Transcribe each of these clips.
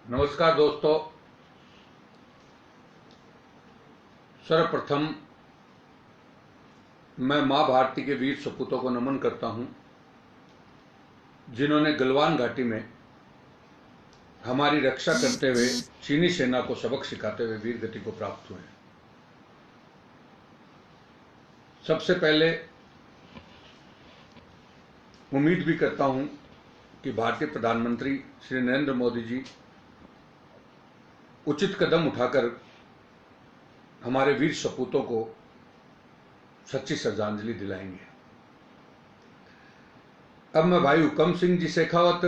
नमस्कार दोस्तों। सर्वप्रथम मैं मां भारती के वीर सपूतों को नमन करता हूं, जिन्होंने गलवान घाटी में हमारी रक्षा करते हुए चीनी सेना को सबक सिखाते हुए वीर गति को प्राप्त हुए हैं। सबसे पहले उम्मीद भी करता हूं कि भारतीय प्रधानमंत्री श्री नरेंद्र मोदी जी उचित कदम उठाकर हमारे वीर सपूतों को सच्ची श्रद्धांजलि दिलाएंगे। अब मैं भाई हुकम सिंह जी शेखावत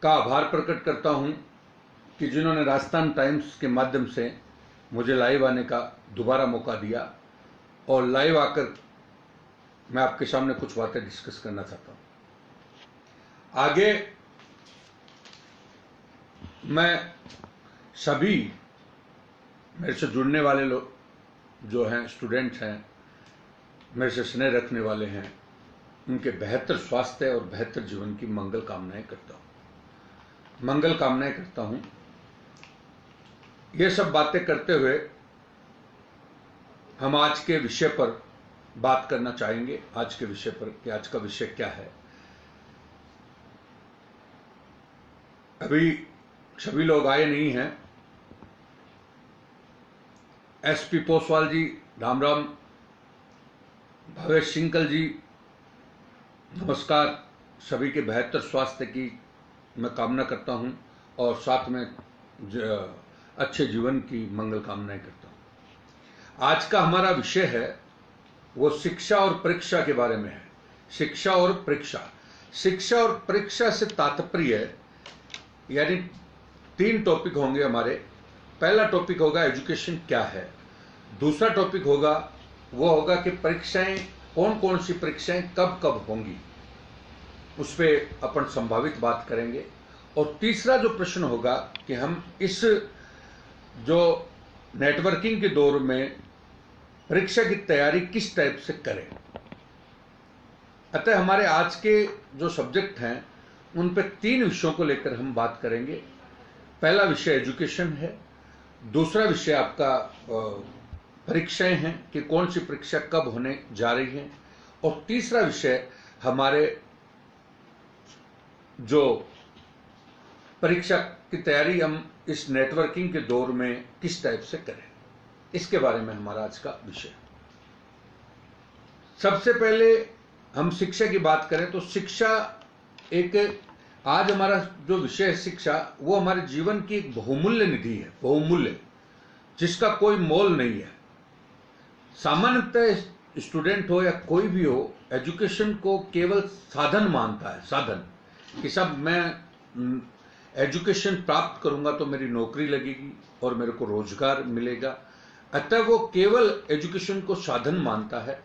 का आभार प्रकट करता हूं कि जिन्होंने राजस्थान टाइम्स के माध्यम से मुझे लाइव आने का दोबारा मौका दिया और लाइव आकर मैं आपके सामने कुछ बातें डिस्कस करना चाहता हूं। आगे मैं सभी मेरे से जुड़ने वाले लोग जो हैं, स्टूडेंट्स हैं, मेरे से स्नेह रखने वाले हैं, उनके बेहतर स्वास्थ्य और बेहतर जीवन की मंगल कामनाएं करता हूं। ये सब बातें करते हुए हम आज के विषय पर बात करना चाहेंगे। आज के विषय पर कि आज का विषय क्या है। अभी सभी लोग आए नहीं हैं। एसपी पोसवाल जी, राम राम। भवेश सिंकल जी, नमस्कार। सभी के बेहतर स्वास्थ्य की मैं कामना करता हूं और साथ में अच्छे जीवन की मंगल कामनाएं करता हूं। आज का हमारा विषय है वो शिक्षा और परीक्षा के बारे में है। शिक्षा और परीक्षा से तात्पर्य यानी 3 टॉपिक होंगे हमारे। पहला टॉपिक होगा एजुकेशन क्या है। दूसरा टॉपिक होगा कि परीक्षाएं कौन कौन सी परीक्षाएं कब कब होंगी, उस पर अपन संभावित बात करेंगे। और तीसरा जो प्रश्न होगा कि हम इस जो नेटवर्किंग के दौर में परीक्षा की तैयारी किस टाइप से करें। अतः हमारे आज के जो सब्जेक्ट हैं उन पे 3 विषयों को लेकर हम बात करेंगे। पहला विषय एजुकेशन है, दूसरा विषय आपका परीक्षाएं हैं कि कौन सी परीक्षा कब होने जा रही है, और तीसरा विषय हमारे जो परीक्षा की तैयारी हम इस नेटवर्किंग के दौर में किस टाइप से करें, इसके बारे में हमारा आज का विषय। सबसे पहले हम शिक्षा की बात करें तो शिक्षा एक, आज हमारा जो विषय है शिक्षा, वो हमारे जीवन की एक बहुमूल्य निधि है। बहुमूल्य, जिसका कोई मोल नहीं है। सामान्यतः स्टूडेंट हो या कोई भी हो, एजुकेशन को केवल साधन मानता है। साधन कि सब मैं एजुकेशन प्राप्त करूंगा तो मेरी नौकरी लगेगी और मेरे को रोजगार मिलेगा। अतः वो केवल एजुकेशन को साधन मानता है,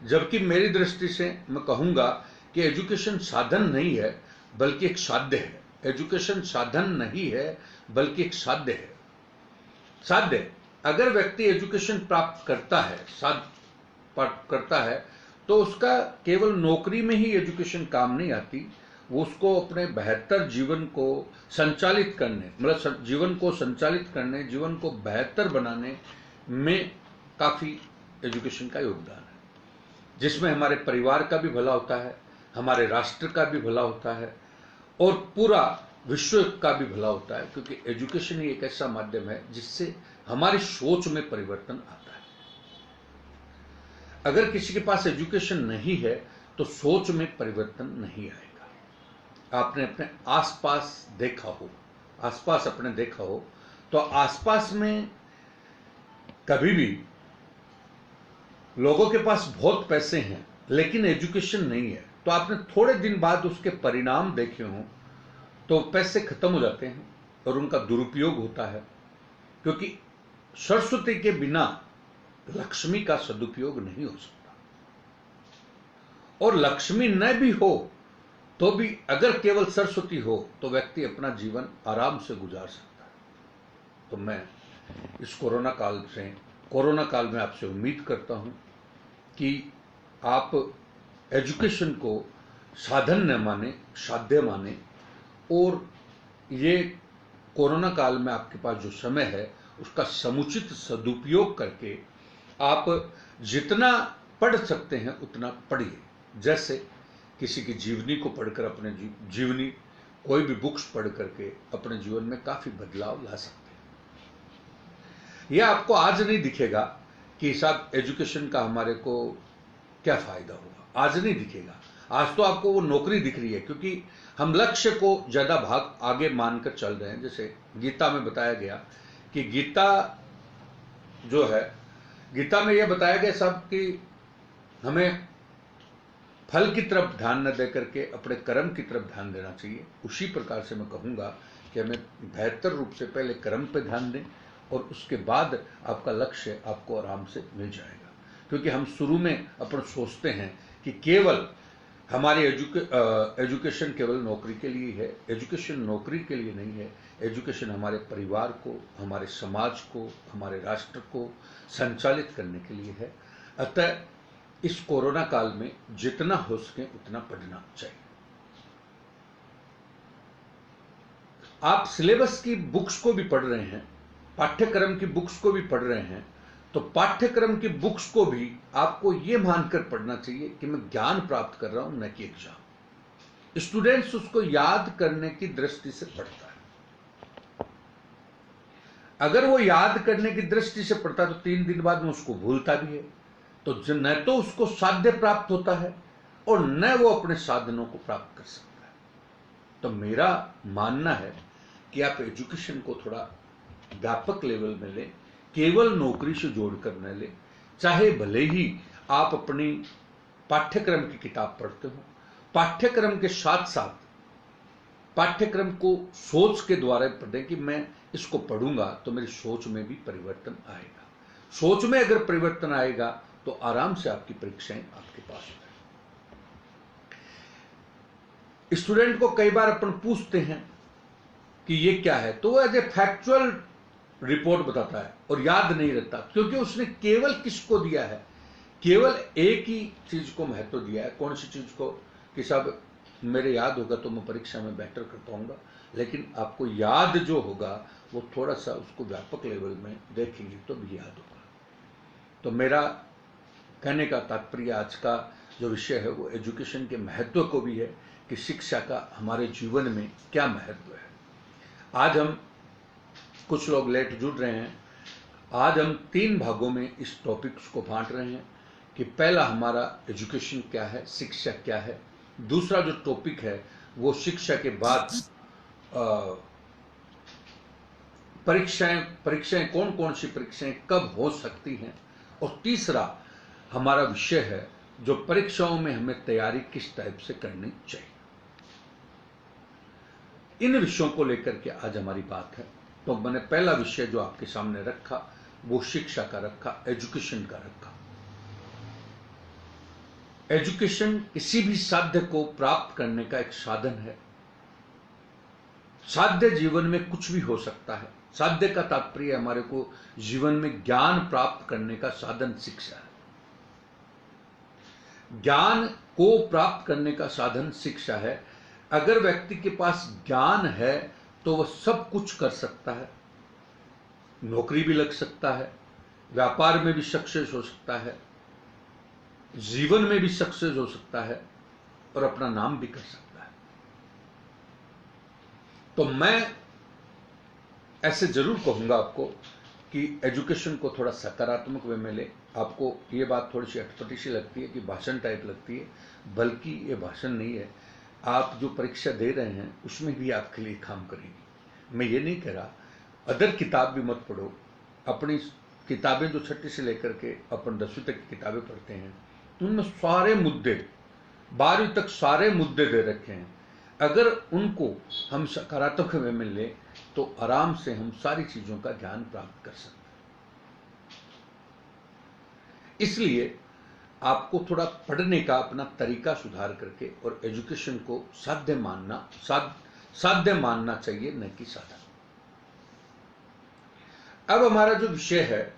जबकि मेरी दृष्टि से मैं कहूंगा कि एजुकेशन साधन नहीं है बल्कि एक साध्य है। एजुकेशन साधन नहीं है बल्कि एक साध्य है। साध्य, अगर व्यक्ति एजुकेशन प्राप्त करता है तो उसका केवल नौकरी में ही एजुकेशन काम नहीं आती। वो उसको अपने बेहतर जीवन को संचालित करने, मतलब जीवन को संचालित करने, जीवन को बेहतर बनाने में काफी एजुकेशन का योगदान है, जिसमें हमारे परिवार का भी भला होता है, हमारे राष्ट्र का भी भला होता है और पूरा विश्व का भी भला होता है। क्योंकि एजुकेशन ही एक ऐसा माध्यम है जिससे हमारी सोच में परिवर्तन आता है। अगर किसी के पास एजुकेशन नहीं है तो सोच में परिवर्तन नहीं आएगा। आपने अपने आसपास देखा हो तो आसपास में कभी भी लोगों के पास बहुत पैसे हैं लेकिन एजुकेशन नहीं है, तो आपने थोड़े दिन बाद उसके परिणाम देखे हों तो पैसे खत्म हो जाते हैं और उनका दुरुपयोग होता है। क्योंकि सरस्वती के बिना लक्ष्मी का सदुपयोग नहीं हो सकता, और लक्ष्मी न भी हो तो भी अगर केवल सरस्वती हो तो व्यक्ति अपना जीवन आराम से गुजार सकता है। तो मैं इस कोरोना काल में आपसे उम्मीद करता हूं कि आप एजुकेशन को साधन न माने, साध्य माने और ये कोरोना काल में आपके पास जो समय है उसका समुचित सदुपयोग करके आप जितना पढ़ सकते हैं उतना पढ़िए। जैसे किसी की जीवनी को पढ़कर अपने जीवनी कोई भी बुक्स पढ़ करके अपने जीवन में काफ़ी बदलाव ला सकते हैं। यह आपको आज नहीं दिखेगा कि साहब एजुकेशन का हमारे को क्या फ़ायदा होगा, आज नहीं दिखेगा। आज तो आपको वो नौकरी दिख रही है, क्योंकि हम लक्ष्य को ज़्यादा भाग आगे मानकर चल रहे हैं। जैसे गीता में बताया गया कि गीता जो है, गीता में यह बताया गया साहब कि हमें फल की तरफ ध्यान न दे करके अपने कर्म की तरफ ध्यान देना चाहिए। उसी प्रकार से मैं कहूँगा कि हमें बेहतर रूप से पहले कर्म पे ध्यान दें और उसके बाद आपका लक्ष्य आपको आराम से मिल जाएगा। क्योंकि हम शुरू में अपन सोचते हैं कि केवल हमारी एजुकेशन केवल नौकरी के लिए है। एजुकेशन नौकरी के लिए नहीं है। एजुकेशन हमारे परिवार को, हमारे समाज को, हमारे राष्ट्र को संचालित करने के लिए है। अतः इस कोरोना काल में जितना हो सके उतना पढ़ना चाहिए। आप सिलेबस की बुक्स को भी पढ़ रहे हैं, पाठ्यक्रम की बुक्स को भी पढ़ रहे हैं, तो पाठ्यक्रम की बुक्स को भी आपको यह मानकर पढ़ना चाहिए कि मैं ज्ञान प्राप्त कर रहा हूं, न कि एग्जाम। स्टूडेंट्स उसको याद करने की दृष्टि से पढ़ता है। अगर वो याद करने की दृष्टि से पढ़ता है तो 3 दिन बाद में उसको भूलता भी है। तो न तो उसको साध्य प्राप्त होता है और न वो अपने साधनों को प्राप्त कर सकता है। तो मेरा मानना है कि आप एजुकेशन को थोड़ा व्यापक लेवल में लें, केवल नौकरी से जोड़कर न लें। चाहे भले ही आप अपनी पाठ्यक्रम की किताब पढ़ते हो, पाठ्यक्रम के साथ साथ पाठ्यक्रम को सोच के द्वारा पढ़ें कि मैं इसको पढ़ूंगा तो मेरी सोच में भी परिवर्तन आएगा। सोच में अगर परिवर्तन आएगा तो आराम से आपकी परीक्षाएं आपके पास है। स्टूडेंट को कई बार अपन पूछते हैं कि ये क्या है, तो वो एज ए फैक्चुअल रिपोर्ट बताता है और याद नहीं रहता, क्योंकि उसने केवल किसको दिया है, केवल एक ही चीज को महत्व दिया है। कौन सी चीज को कि साहब मेरे याद होगा तो मैं परीक्षा में बेहतर कर पाऊंगा। लेकिन आपको याद जो होगा वो थोड़ा सा उसको व्यापक लेवल में देखेंगे तो भी याद होगा। तो मेरा कहने का तात्पर्य आज का जो विषय है वो एजुकेशन के महत्व को भी है कि शिक्षा का हमारे जीवन में क्या महत्व है। आज हम कुछ लोग लेट जुड़ रहे हैं। आज हम 3 भागों में इस टॉपिक्स को बांट रहे हैं कि पहला हमारा एजुकेशन क्या है, शिक्षा क्या है। दूसरा जो टॉपिक है वो शिक्षा के बाद परीक्षाएं कौन कौन सी परीक्षाएं कब हो सकती हैं। और तीसरा हमारा विषय है जो परीक्षाओं में हमें तैयारी किस टाइप से करनी चाहिए। इन विषयों को लेकर के आज हमारी बात है। तो मैंने पहला विषय जो आपके सामने रखा वो शिक्षा का रखा, एजुकेशन का रखा। एजुकेशन किसी भी साध्य को प्राप्त करने का एक साधन है। साध्य जीवन में कुछ भी हो सकता है। साध्य का तात्पर्य हमारे को जीवन में ज्ञान प्राप्त करने का साधन शिक्षा है। ज्ञान को प्राप्त करने का साधन शिक्षा है। अगर व्यक्ति के पास ज्ञान है तो वह सब कुछ कर सकता है। नौकरी भी लग सकता है, व्यापार में भी सक्सेस हो सकता है, जीवन में भी सक्सेस हो सकता है और अपना नाम भी कर सकता है। तो मैं ऐसे जरूर कहूंगा आपको कि एजुकेशन को थोड़ा सकारात्मक वे में ले। आपको ये बात थोड़ी सी अटपटी सी लगती है कि भाषण टाइप लगती है, बल्कि ये भाषण नहीं है। आप जो परीक्षा दे रहे हैं उसमें भी आपके लिए काम करेगी। मैं ये नहीं कह रहा अदर किताब भी मत पढ़ो। अपनी किताबें जो 6ठी से लेकर के अपन 10वीं तक की किताबें पढ़ते हैं उनमें सारे मुद्दे 12वीं तक सारे मुद्दे दे रखे हैं। अगर उनको हम सकारात्मक वे में लें तो आराम से हम सारी चीजों का ज्ञान प्राप्त कर सकते हैं। इसलिए आपको थोड़ा पढ़ने का अपना तरीका सुधार करके और एजुकेशन को साध्य मानना चाहिए, न कि साधन। अब हमारा जो विषय है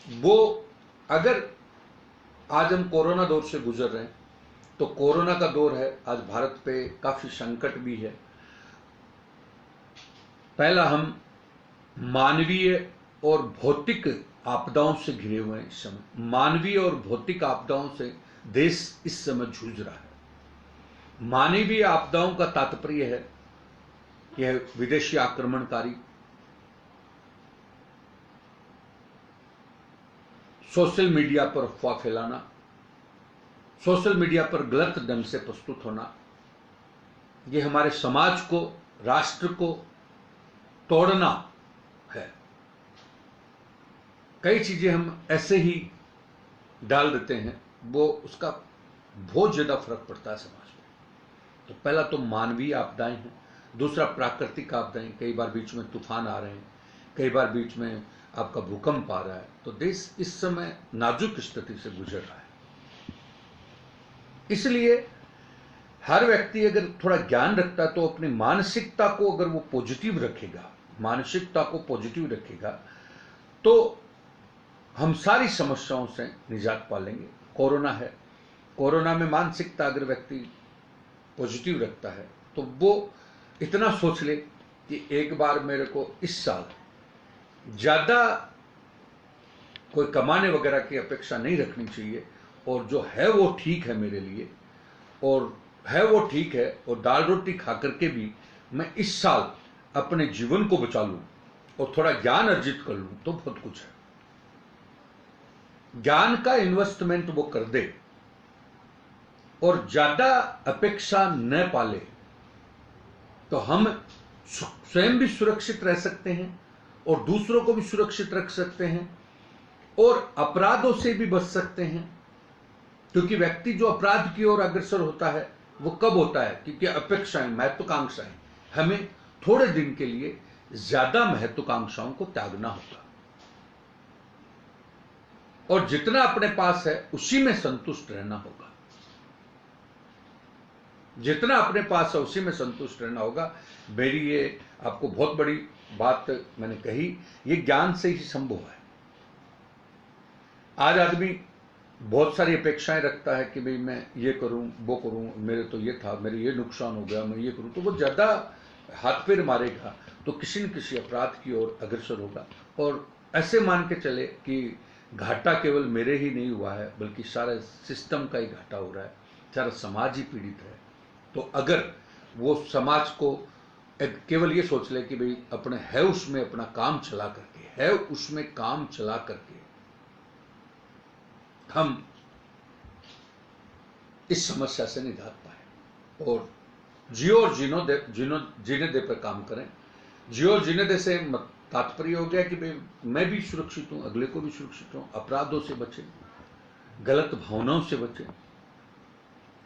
वो, अगर आज हम कोरोना दौर से गुजर रहे हैं तो कोरोना का दौर है। आज भारत पे काफी संकट भी है। पहला, हम मानवीय और भौतिक आपदाओं से घिरे हुए हैं। इस समय मानवीय और भौतिक आपदाओं से देश इस समय जूझ रहा है। मानवीय आपदाओं का तात्पर्य है यह विदेशी आक्रमणकारी, सोशल मीडिया पर अफवाह फैलाना, सोशल मीडिया पर गलत ढंग से प्रस्तुत होना, यह हमारे समाज को, राष्ट्र को तोड़ना है। कई चीजें हम ऐसे ही डाल देते हैं, वो उसका बहुत ज्यादा फर्क पड़ता है समाज में। तो पहला तो मानवीय आपदाएं हैं, दूसरा प्राकृतिक आपदाएं, कई बार बीच में तूफान आ रहे हैं, कई बार बीच में आपका भूकंप आ रहा है। तो देश इस समय नाजुक स्थिति से गुजर रहा है। इसलिए हर व्यक्ति अगर थोड़ा ज्ञान रखता है तो अपनी मानसिकता को अगर वो पॉजिटिव रखेगा, मानसिकता को पॉजिटिव रखेगा, तो हम सारी समस्याओं से निजात पा लेंगे। कोरोना है, कोरोना में मानसिकता अगर व्यक्ति पॉजिटिव रखता है तो वो इतना सोच ले कि एक बार मेरे को इस साल ज्यादा कोई कमाने वगैरह की अपेक्षा नहीं रखनी चाहिए, और जो है वो ठीक है मेरे लिए, और है वो ठीक है, और दाल रोटी खा करके भी मैं इस साल अपने जीवन को बचा लूं और थोड़ा ज्ञान अर्जित कर लूं तो बहुत कुछ है। ज्ञान का इन्वेस्टमेंट वो कर दे और ज्यादा अपेक्षा न पाले, तो हम स्वयं भी सुरक्षित रह सकते हैं और दूसरों को भी सुरक्षित रख सकते हैं और अपराधों से भी बच सकते हैं। क्योंकि व्यक्ति जो अपराध की ओर अग्रसर होता है वो कब होता है? क्योंकि अपेक्षाएं, महत्वाकांक्षाएं, हमें थोड़े दिन के लिए ज्यादा महत्वाकांक्षाओं को त्यागना होगा, और जितना अपने पास है उसी में संतुष्ट रहना होगा। जितना अपने पास है उसी में संतुष्ट रहना होगा। मेरी ये आपको बहुत बड़ी बात मैंने कही, ये ज्ञान से ही संभव है। आज आदमी बहुत सारी अपेक्षाएं रखता है कि भाई मैं ये करूं, वो करूं, मेरे तो ये था, मेरे ये नुकसान हो गया, मैं ये करूं, तो वो ज्यादा हाथ पैर मारेगा तो किसी न किसी अपराध की ओर अग्रसर होगा। और ऐसे मान के चले कि घाटा केवल मेरे ही नहीं हुआ है, बल्कि सारे सिस्टम का ही घाटा हो रहा है, सारा समाज ही पीड़ित है। तो अगर वो समाज को केवल ये सोच ले कि भाई अपने है उसमें अपना काम चला करके, है उसमें काम चला करके हम इस समस्या से निजात पाए और जियो और जीने दे पर काम करें। जियो और जीने दे से तात्पर्य हो गया कि भाई मैं भी सुरक्षित हूं, अगले को भी सुरक्षित हूं, अपराधों से बचें, गलत भावनाओं से बचें,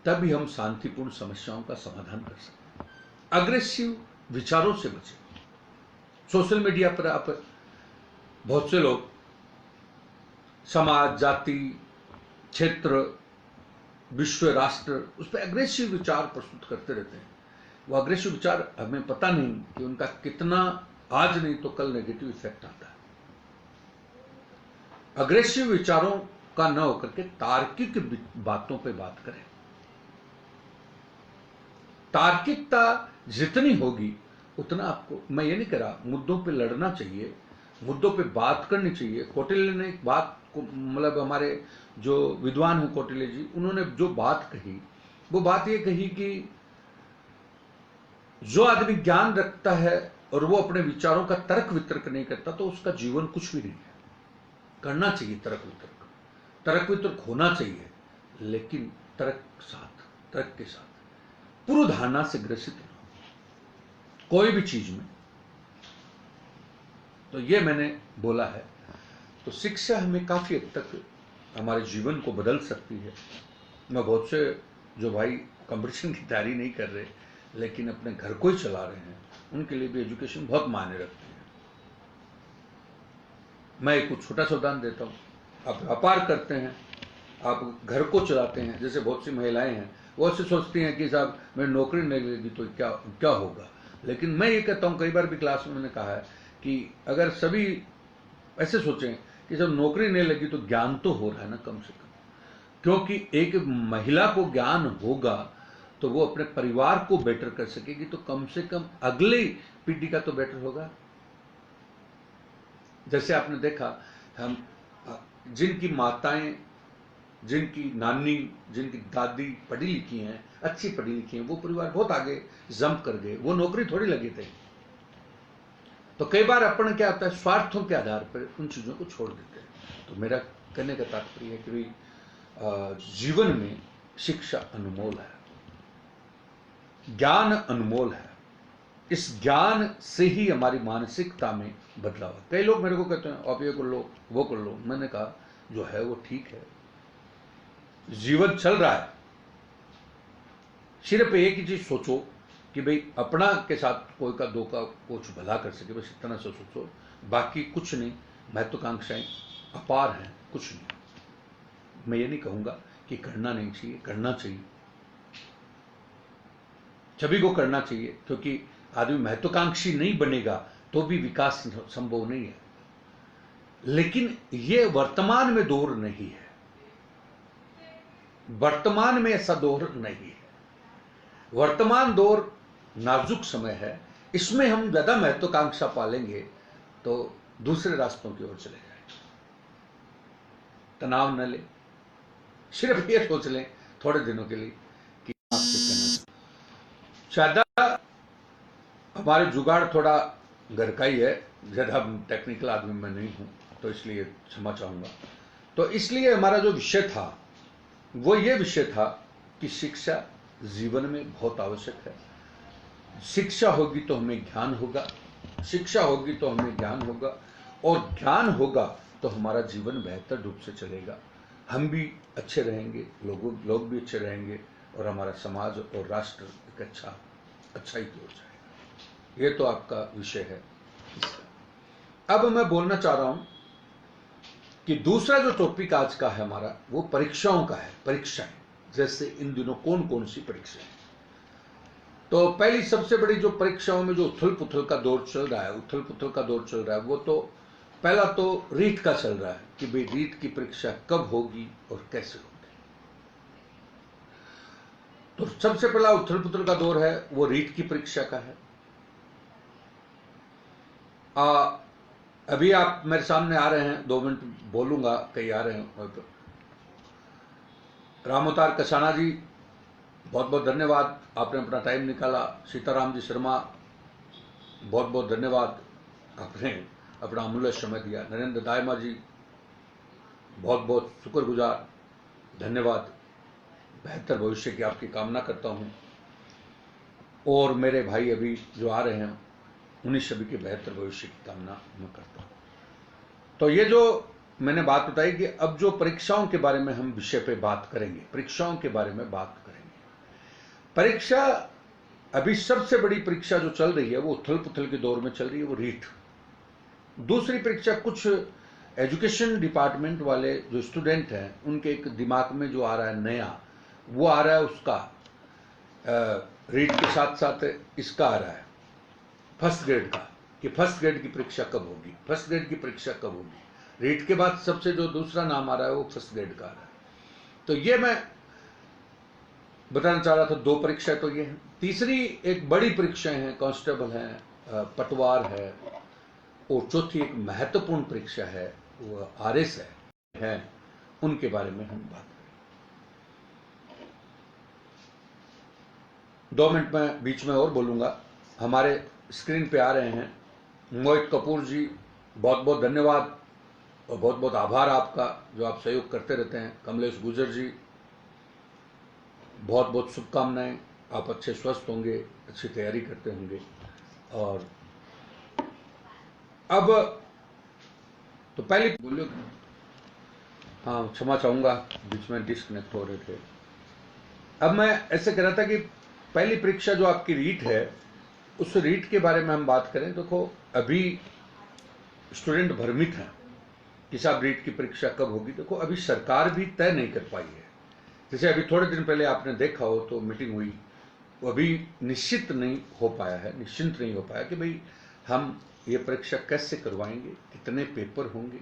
तभी हम शांतिपूर्ण समस्याओं का समाधान कर सकते हैं। अग्रेसिव विचारों से बचें। सोशल मीडिया पर आप बहुत से लोग समाज, जाति, क्षेत्र, विश्व, राष्ट्र, उस पर अग्रेसिव विचार प्रस्तुत करते रहते हैं। वो अग्रेसिव विचार हमें पता नहीं कि उनका कितना आज नहीं तो कल नेगेटिव इफेक्ट आता है। अग्रेसिव विचारों का न होकर के तार्किक बातों पे बात करें। तार्किकता जितनी होगी उतना आपको, मैं ये नहीं कह रहा मुद्दों पे लड़ना चाहिए, मुद्दों पे बात करनी चाहिए। कौटिल्य ने एक बात को, मतलब हमारे जो विद्वान हैं कौटिल्य जी, उन्होंने जो बात कही वो बात ये कही कि जो आदमी ज्ञान रखता है और वो अपने विचारों का तर्क वितर्क नहीं करता तो उसका जीवन कुछ भी नहीं है। करना चाहिए तर्क वितर्क, तर्क वितर्क होना चाहिए, लेकिन तर्क के साथ पूर्व धारणा से ग्रसित न हो कोई भी चीज में। तो ये मैंने बोला है। तो शिक्षा हमें काफी हद तक हमारे जीवन को बदल सकती है। मैं बहुत से जो भाई कंपटीशन की तैयारी नहीं कर रहे लेकिन अपने घर को ही चला रहे हैं, उनके लिए भी एजुकेशन बहुत मायने रखती है। मैं एक छोटा सा उदाहरण देता हूँ। आप व्यापार करते हैं, आप घर को चलाते हैं, जैसे बहुत सी महिलाएं हैं वो ऐसे सोचती हैं कि साहब मेरी नौकरी नहीं लगेगी तो क्या होगा। लेकिन मैं ये कहता हूँ, कई बार भी क्लास में मैंने कहा है कि अगर सभी ऐसे सोचें कि जब नौकरी नहीं लगी तो ज्ञान तो हो रहा है ना कम से कम, क्योंकि एक महिला को ज्ञान होगा तो वो अपने परिवार को बेटर कर सकेगी, तो कम से कम अगली पीढ़ी का तो बेटर होगा। जैसे आपने देखा, हम जिनकी माताएं, जिनकी नानी, जिनकी दादी पढ़ी लिखी हैं, अच्छी पढ़ी लिखी हैं, वो परिवार बहुत आगे जंप कर गए, वो नौकरी थोड़ी लगे थे। तो कई बार अपन क्या होता है, स्वार्थों के आधार पर उन चीज़ों को छोड़ देते हैं। तो मेरा कहने का तात्पर्य है कि भाई जीवन में शिक्षा अनमोल है, ज्ञान अनमोल है। इस ज्ञान से ही हमारी मानसिकता में बदलाव है। कई लोग मेरे को कहते हैं आप ये कर लो, वो कर लो। मैंने कहा जो है वो ठीक है, जीवन चल रहा है। सिर्फ एक ही चीज सोचो कि भाई अपना के साथ कोई का दो का कुछ भला कर सके, बस इतना सा सोचो, बाकी कुछ नहीं। महत्वाकांक्षाएं अपार हैं, कुछ नहीं। मैं ये नहीं कहूंगा कि करना नहीं चाहिए, करना चाहिए, सभी को करना चाहिए, क्योंकि आदमी महत्वाकांक्षी नहीं बनेगा तो भी विकास संभव नहीं है। लेकिन ये वर्तमान में दौर नहीं है, वर्तमान में ऐसा दौर नहीं है। वर्तमान दौर नाजुक समय है, इसमें हम ज्यादा महत्वाकांक्षा पालेंगे तो दूसरे रास्तों की ओर चले जाएंगे। तनाव न ले, सिर्फ ये सोच लें थोड़े दिनों के लिए कि आपसे कहना ज्यादा हमारे जुगाड़ थोड़ा घर का ही है, ज्यादा टेक्निकल आदमी मैं नहीं हूं, तो इसलिए क्षमा चाहूंगा। तो इसलिए हमारा जो विषय था वो ये विषय था कि शिक्षा जीवन में बहुत आवश्यक है। शिक्षा होगी तो हमें ज्ञान होगा, शिक्षा होगी तो हमें ज्ञान होगा, और ज्ञान होगा तो हमारा जीवन बेहतर रूप से चलेगा। हम भी अच्छे रहेंगे, लोग भी अच्छे रहेंगे, और हमारा समाज और राष्ट्र एक अच्छाई की ओर जाएगा। ये तो आपका विषय है। अब मैं बोलना चाह रहा हूं कि दूसरा जो टॉपिक आज का है हमारा, वो परीक्षाओं का है। परीक्षाएं, जैसे इन दिनों कौन कौन सी परीक्षाएं। तो पहली सबसे बड़ी जो परीक्षाओं में जो उथल पुथल का दौर चल रहा है, वो तो पहला तो रीट का चल रहा है कि भाई रीट की परीक्षा कब होगी और कैसे होगी। तो सबसे पहला उथल पुथल का दौर है वो रीट की परीक्षा का है। अभी आप मेरे सामने आ रहे हैं, 2 मिनट बोलूंगा, कहीं आ रहे हैं। रामोतार कसाना जी, बहुत बहुत धन्यवाद, आपने अपना टाइम निकाला। सीताराम जी शर्मा, बहुत बहुत धन्यवाद, आपने अपना अमूल्य समय दिया। नरेंद्र दायमा जी, बहुत बहुत शुक्रगुजार, धन्यवाद। बेहतर भविष्य की आपकी कामना करता हूं। और मेरे भाई अभी जो आ रहे हैं, उन्हीं सभी के बेहतर भविष्य की कामना मैं करता हूं। तो ये जो मैंने बात बताई कि अब जो परीक्षाओं के बारे में हम विषय पे बात करेंगे, परीक्षाओं के बारे में बात करेंगे। परीक्षा, अभी सबसे बड़ी परीक्षा जो चल रही है वो उथल पुथल के दौर में चल रही है, वो रीट। दूसरी परीक्षा कुछ एजुकेशन डिपार्टमेंट वाले जो स्टूडेंट हैं उनके एक दिमाग में जो आ रहा है नया, वो आ रहा है उसका रीट के साथ साथ इसका आ रहा है फर्स्ट ग्रेड का, कि फर्स्ट ग्रेड की परीक्षा कब होगी, फर्स्ट ग्रेड की परीक्षा कब होगी। रीट के बाद सबसे जो दूसरा नाम आ रहा है वो फर्स्ट ग्रेड का आ रहा है। तो ये मैं बताना चाह रहा था, 2 परीक्षा तो ये है। तीसरी एक बड़ी परीक्षाएं हैं, कांस्टेबल है, पटवार है, और चौथी एक महत्वपूर्ण परीक्षा है वो आरएस है, उनके बारे में हम बात करें। 2 मिनट में बीच में और बोलूंगा। हमारे स्क्रीन पे आ रहे हैं मोहित कपूर जी, बहुत बहुत धन्यवाद और बहुत बहुत आभार आपका, जो आप सहयोग करते रहते हैं। कमलेश गुजर जी, बहुत बहुत शुभकामनाएं, आप अच्छे स्वस्थ होंगे, अच्छी तैयारी करते होंगे। और अब तो पहले बोलिए, हाँ क्षमा चाहूंगा, बीच में डिस्कनेक्ट हो रहे थे। अब मैं ऐसे कह रहा था कि पहली परीक्षा जो आपकी रीट है, उस रीट के बारे में हम बात करें। देखो अभी स्टूडेंट भ्रमित हैं कि साहब रीट की परीक्षा कब होगी। देखो अभी सरकार भी तय नहीं कर पाई है। जैसे अभी थोड़े दिन पहले आपने देखा हो तो मीटिंग हुई, वो अभी निश्चित नहीं हो पाया है, निश्चिंत नहीं हो पाया कि भाई हम ये परीक्षा कैसे करवाएंगे, कितने पेपर होंगे,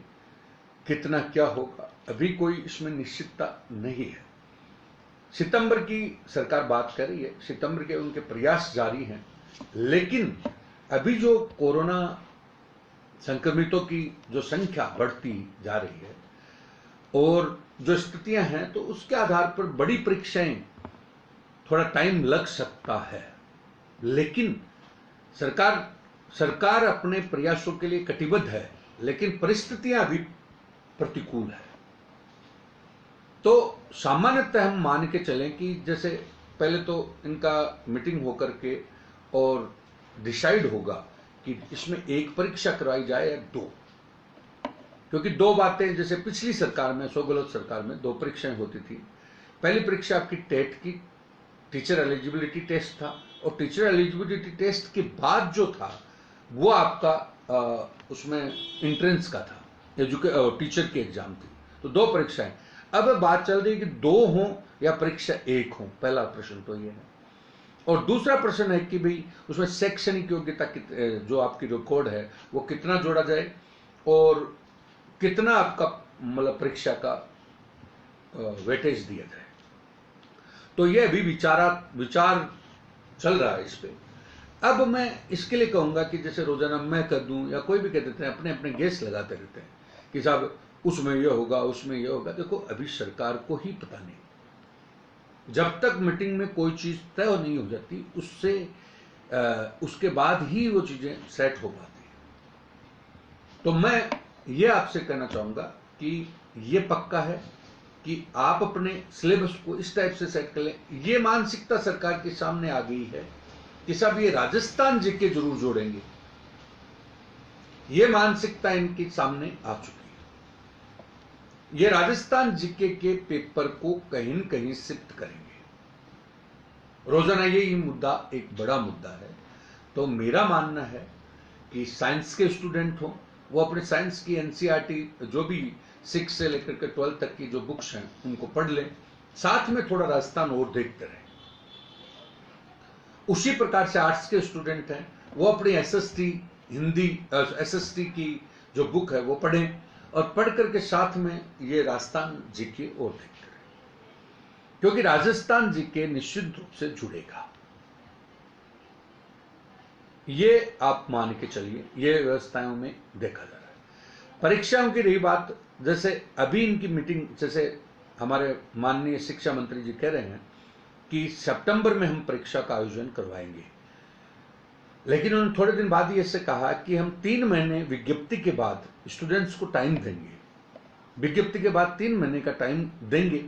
कितना क्या होगा, अभी कोई इसमें निश्चितता नहीं है। सितंबर की सरकार बात कर रही है, सितंबर के उनके प्रयास जारी हैं, लेकिन अभी जो कोरोना संक्रमितों की जो संख्या बढ़ती जा रही है और जो स्थितियां हैं, तो उसके आधार पर बड़ी परीक्षाएं थोड़ा टाइम लग सकता है, लेकिन सरकार अपने प्रयासों के लिए कटिबद्ध है, लेकिन परिस्थितियां अभी प्रतिकूल है। तो सामान्यतः हम मान के चलें कि जैसे पहले तो इनका मीटिंग होकर के और डिसाइड होगा कि इसमें एक परीक्षा करवाई जाए या दो, क्योंकि दो बातें, जैसे पिछली सरकार में, गहलोत सरकार में 2 परीक्षाएं होती थी। पहली परीक्षा आपकी टेट की, टीचर एलिजिबिलिटी टेस्ट था, और टीचर एलिजिबिलिटी टेस्ट के बाद जो था वो आपका उसमें एंट्रेंस का था, टीचर की एग्जाम थी। तो 2 परीक्षाएं। अब बात चल रही है कि 2 हों या परीक्षा 1 हो। पहला प्रश्न तो ये है। और दूसरा प्रश्न है कि भाई उसमें शैक्षणिक योग्यता जो आपकी रिकॉर्ड है वो कितना जोड़ा जाए और कितना आपका मतलब परीक्षा का वेटेज दिया जाए। तो ये अभी विचार चल रहा है इस पे। अब मैं इसके लिए कहूंगा कि जैसे रोजाना मैं कर दूं या कोई भी कह देते हैं, अपने अपने गेस लगाते रहते हैं कि साहब उसमें ये होगा, उसमें ये होगा। देखो, अभी सरकार को ही पता नहीं। जब तक मीटिंग में कोई चीज तय नहीं हो जाती, उसके बाद ही वो चीजें सेट हो पाती है। तो मैं ये आपसे कहना चाहूंगा कि ये पक्का है कि आप अपने सिलेबस को इस टाइप से सेट कर लें। ये मानसिकता सरकार के सामने आ गई है कि साहब ये राजस्थान जीके जरूर जोड़ेंगे। ये मानसिकता इनके सामने आ चुकी है। ये राजस्थान जीके के पेपर को कहीं न कहीं शिफ्ट करेंगे। रोजाना यही मुद्दा एक बड़ा मुद्दा है। तो मेरा मानना है कि साइंस के स्टूडेंट हो, वो अपने साइंस की एनसीईआरटी जो भी 6 से लेकर के 12 तक की जो बुक्स हैं उनको पढ़ लें, साथ में थोड़ा राजस्थान और देखते रहें। उसी प्रकार से आर्ट्स के स्टूडेंट हैं, वो अपनी एसएसटी हिंदी एसएसटी की जो बुक है वो पढ़ें, और पढ़ करके साथ में ये राजस्थान जीके और देखते रहें, क्योंकि राजस्थान जीके निश्चित रूप से जुड़ेगा। ये आप मान के चलिए, ये व्यवस्थाओं में देखा जा रहा है। परीक्षाओं की रही बात, जैसे अभी इनकी मीटिंग, जैसे हमारे माननीय शिक्षा मंत्री जी कह रहे हैं कि सितंबर में हम परीक्षा का आयोजन करवाएंगे, लेकिन उन्होंने थोड़े दिन बाद ही ऐसे कहा कि हम 3 महीने विज्ञप्ति के बाद स्टूडेंट्स को टाइम देंगे। विज्ञप्ति के बाद 3 महीने का टाइम देंगे।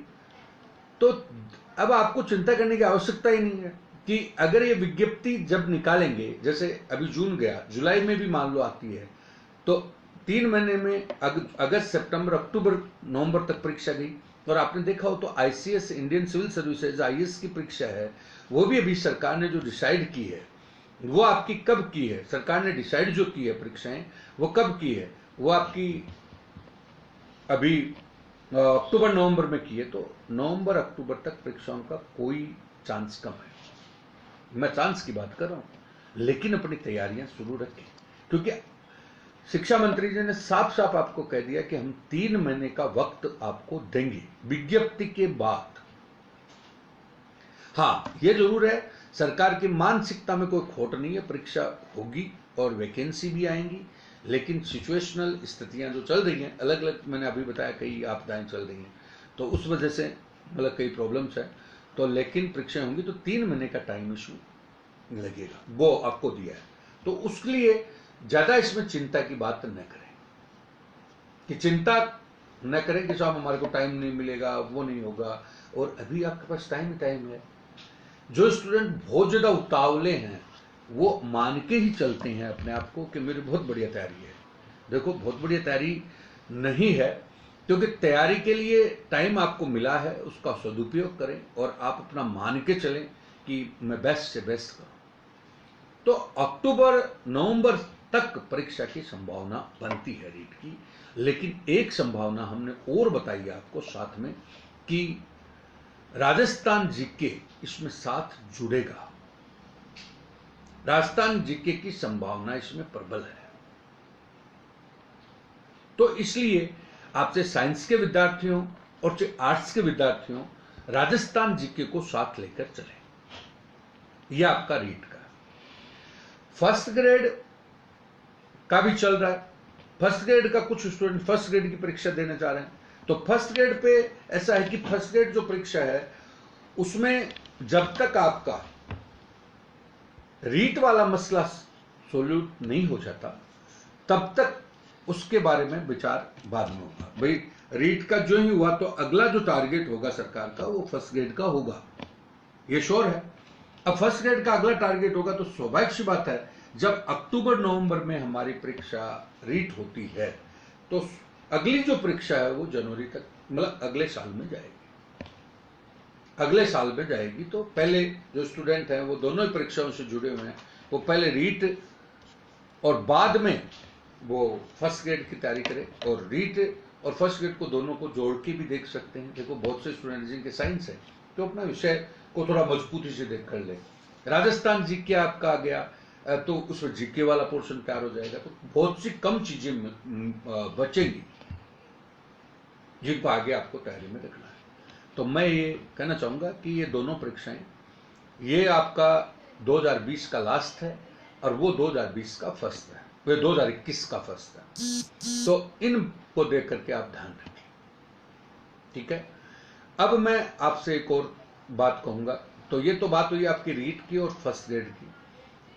तो अब आपको चिंता करने की आवश्यकता ही नहीं है कि अगर ये विज्ञप्ति जब निकालेंगे, जैसे अभी जून गया, जुलाई में भी मान लो आती है, तो 3 महीने में अगस्त, सितंबर, अक्टूबर, नवंबर तक परीक्षा गई। और आपने देखा हो तो ICS, Indian civil services, IAS की परीक्षा है, वो भी अभी सरकार ने जो डिसाइड की है वो आपकी कब की है, सरकार ने डिसाइड जो की है परीक्षाएं वो कब की है, वो आपकी अभी अक्टूबर नवंबर में की है। तो नवंबर अक्टूबर तक परीक्षाओं का कोई चांस कम है। मैं चांस की बात कर रहा हूं, लेकिन अपनी तैयारियां शुरू रखें, क्योंकि शिक्षा मंत्री जी ने साफ साफ आपको कह दिया कि हम 3 महीने का वक्त आपको देंगे विज्ञप्ति के बाद। हाँ, ये जरूर है, सरकार की मानसिकता में कोई खोट नहीं है, परीक्षा होगी और वैकेंसी भी आएंगी, लेकिन सिचुएशनल स्थितियां जो चल रही हैं, अलग अलग, मैंने अभी बताया कई आपदाएं चल रही हैं, तो उस वजह से मतलब कई प्रॉब्लम्स है। तो लेकिन परीक्षाएं होंगी तो 3 महीने का टाइम इशू लगेगा, वो आपको दिया है। तो उसके लिए ज्यादा इसमें चिंता की बात न करें, कि चिंता न करें कि साहब हमारे को टाइम नहीं मिलेगा, वो नहीं होगा। और अभी आपके पास टाइम ही टाइम है। जो स्टूडेंट बहुत ज्यादा उतावले हैं वो मान के ही चलते हैं अपने आप को कि मेरी बहुत बढ़िया तैयारी है। देखो, बहुत बढ़िया तैयारी नहीं है, क्योंकि तैयारी के लिए टाइम आपको मिला है, उसका सदुपयोग करें और आप अपना मान के चलें कि मैं बेस्ट से बेस्ट करूं। तो अक्टूबर नवंबर तक परीक्षा की संभावना बनती है रीट की। लेकिन एक संभावना हमने और बताई आपको साथ में कि राजस्थान जीके इसमें साथ जुड़ेगा। राजस्थान जीके की संभावना इसमें प्रबल है। तो इसलिए आपसे साइंस के विद्यार्थियों और आर्ट्स के विद्यार्थियों राजस्थान जीके को साथ लेकर चले। यह आपका रीट का फर्स्ट ग्रेड का भी चल रहा है। फर्स्ट ग्रेड का कुछ स्टूडेंट फर्स्ट ग्रेड की परीक्षा देने जा रहे हैं। तो फर्स्ट ग्रेड पे ऐसा है कि फर्स्ट ग्रेड जो परीक्षा है उसमें जब तक आपका रीट वाला मसला सोल्यूट नहीं हो जाता तब तक उसके बारे में विचार बाद में होगा। भाई रीट का जो ही हुआ तो अगला जो टारगेट होगा सरकार का वो फर्स्ट ग्रेड का होगा, ये श्योर है। अब फर्स्ट ग्रेड का अगला टारगेट होगा तो स्वाभाविक सी बात है जब अक्टूबर नवंबर में हमारी परीक्षा रीट होती है तो अगली जो परीक्षा है वो जनवरी तक मतलब अगले साल में जाएगी। अगले साल में जाएगी तो पहले जो स्टूडेंट हैं वो दोनों ही परीक्षाओं से जुड़े हुए हैं वो पहले रीट और बाद में वो फर्स्ट ग्रेड की तैयारी करें। और रीट और फर्स्ट ग्रेड को दोनों को जोड़ के भी देख सकते हैं। देखो बहुत से स्टूडेंट जिनके साइंस है तो अपना विषय को थोड़ा मजबूती से देख कर ले। राजस्थान जीके आपका आ गया तो उसमें जीके वाला पोर्शन तैयार हो जाएगा। तो बहुत सी कम चीजें बचेंगी जिनको आगे आपको तैयारी में रखना है। तो मैं ये कहना चाहूंगा कि ये दोनों परीक्षाएं ये आपका 2020 का लास्ट है और वो 2020 का फर्स्ट है, वो 2021 का फर्स्ट है। तो इनको देख करके आप ध्यान रखें, ठीक है। अब मैं आपसे एक और बात कहूंगा। तो ये तो बात हुई आपकी रीट की और फर्स्ट ग्रेड की।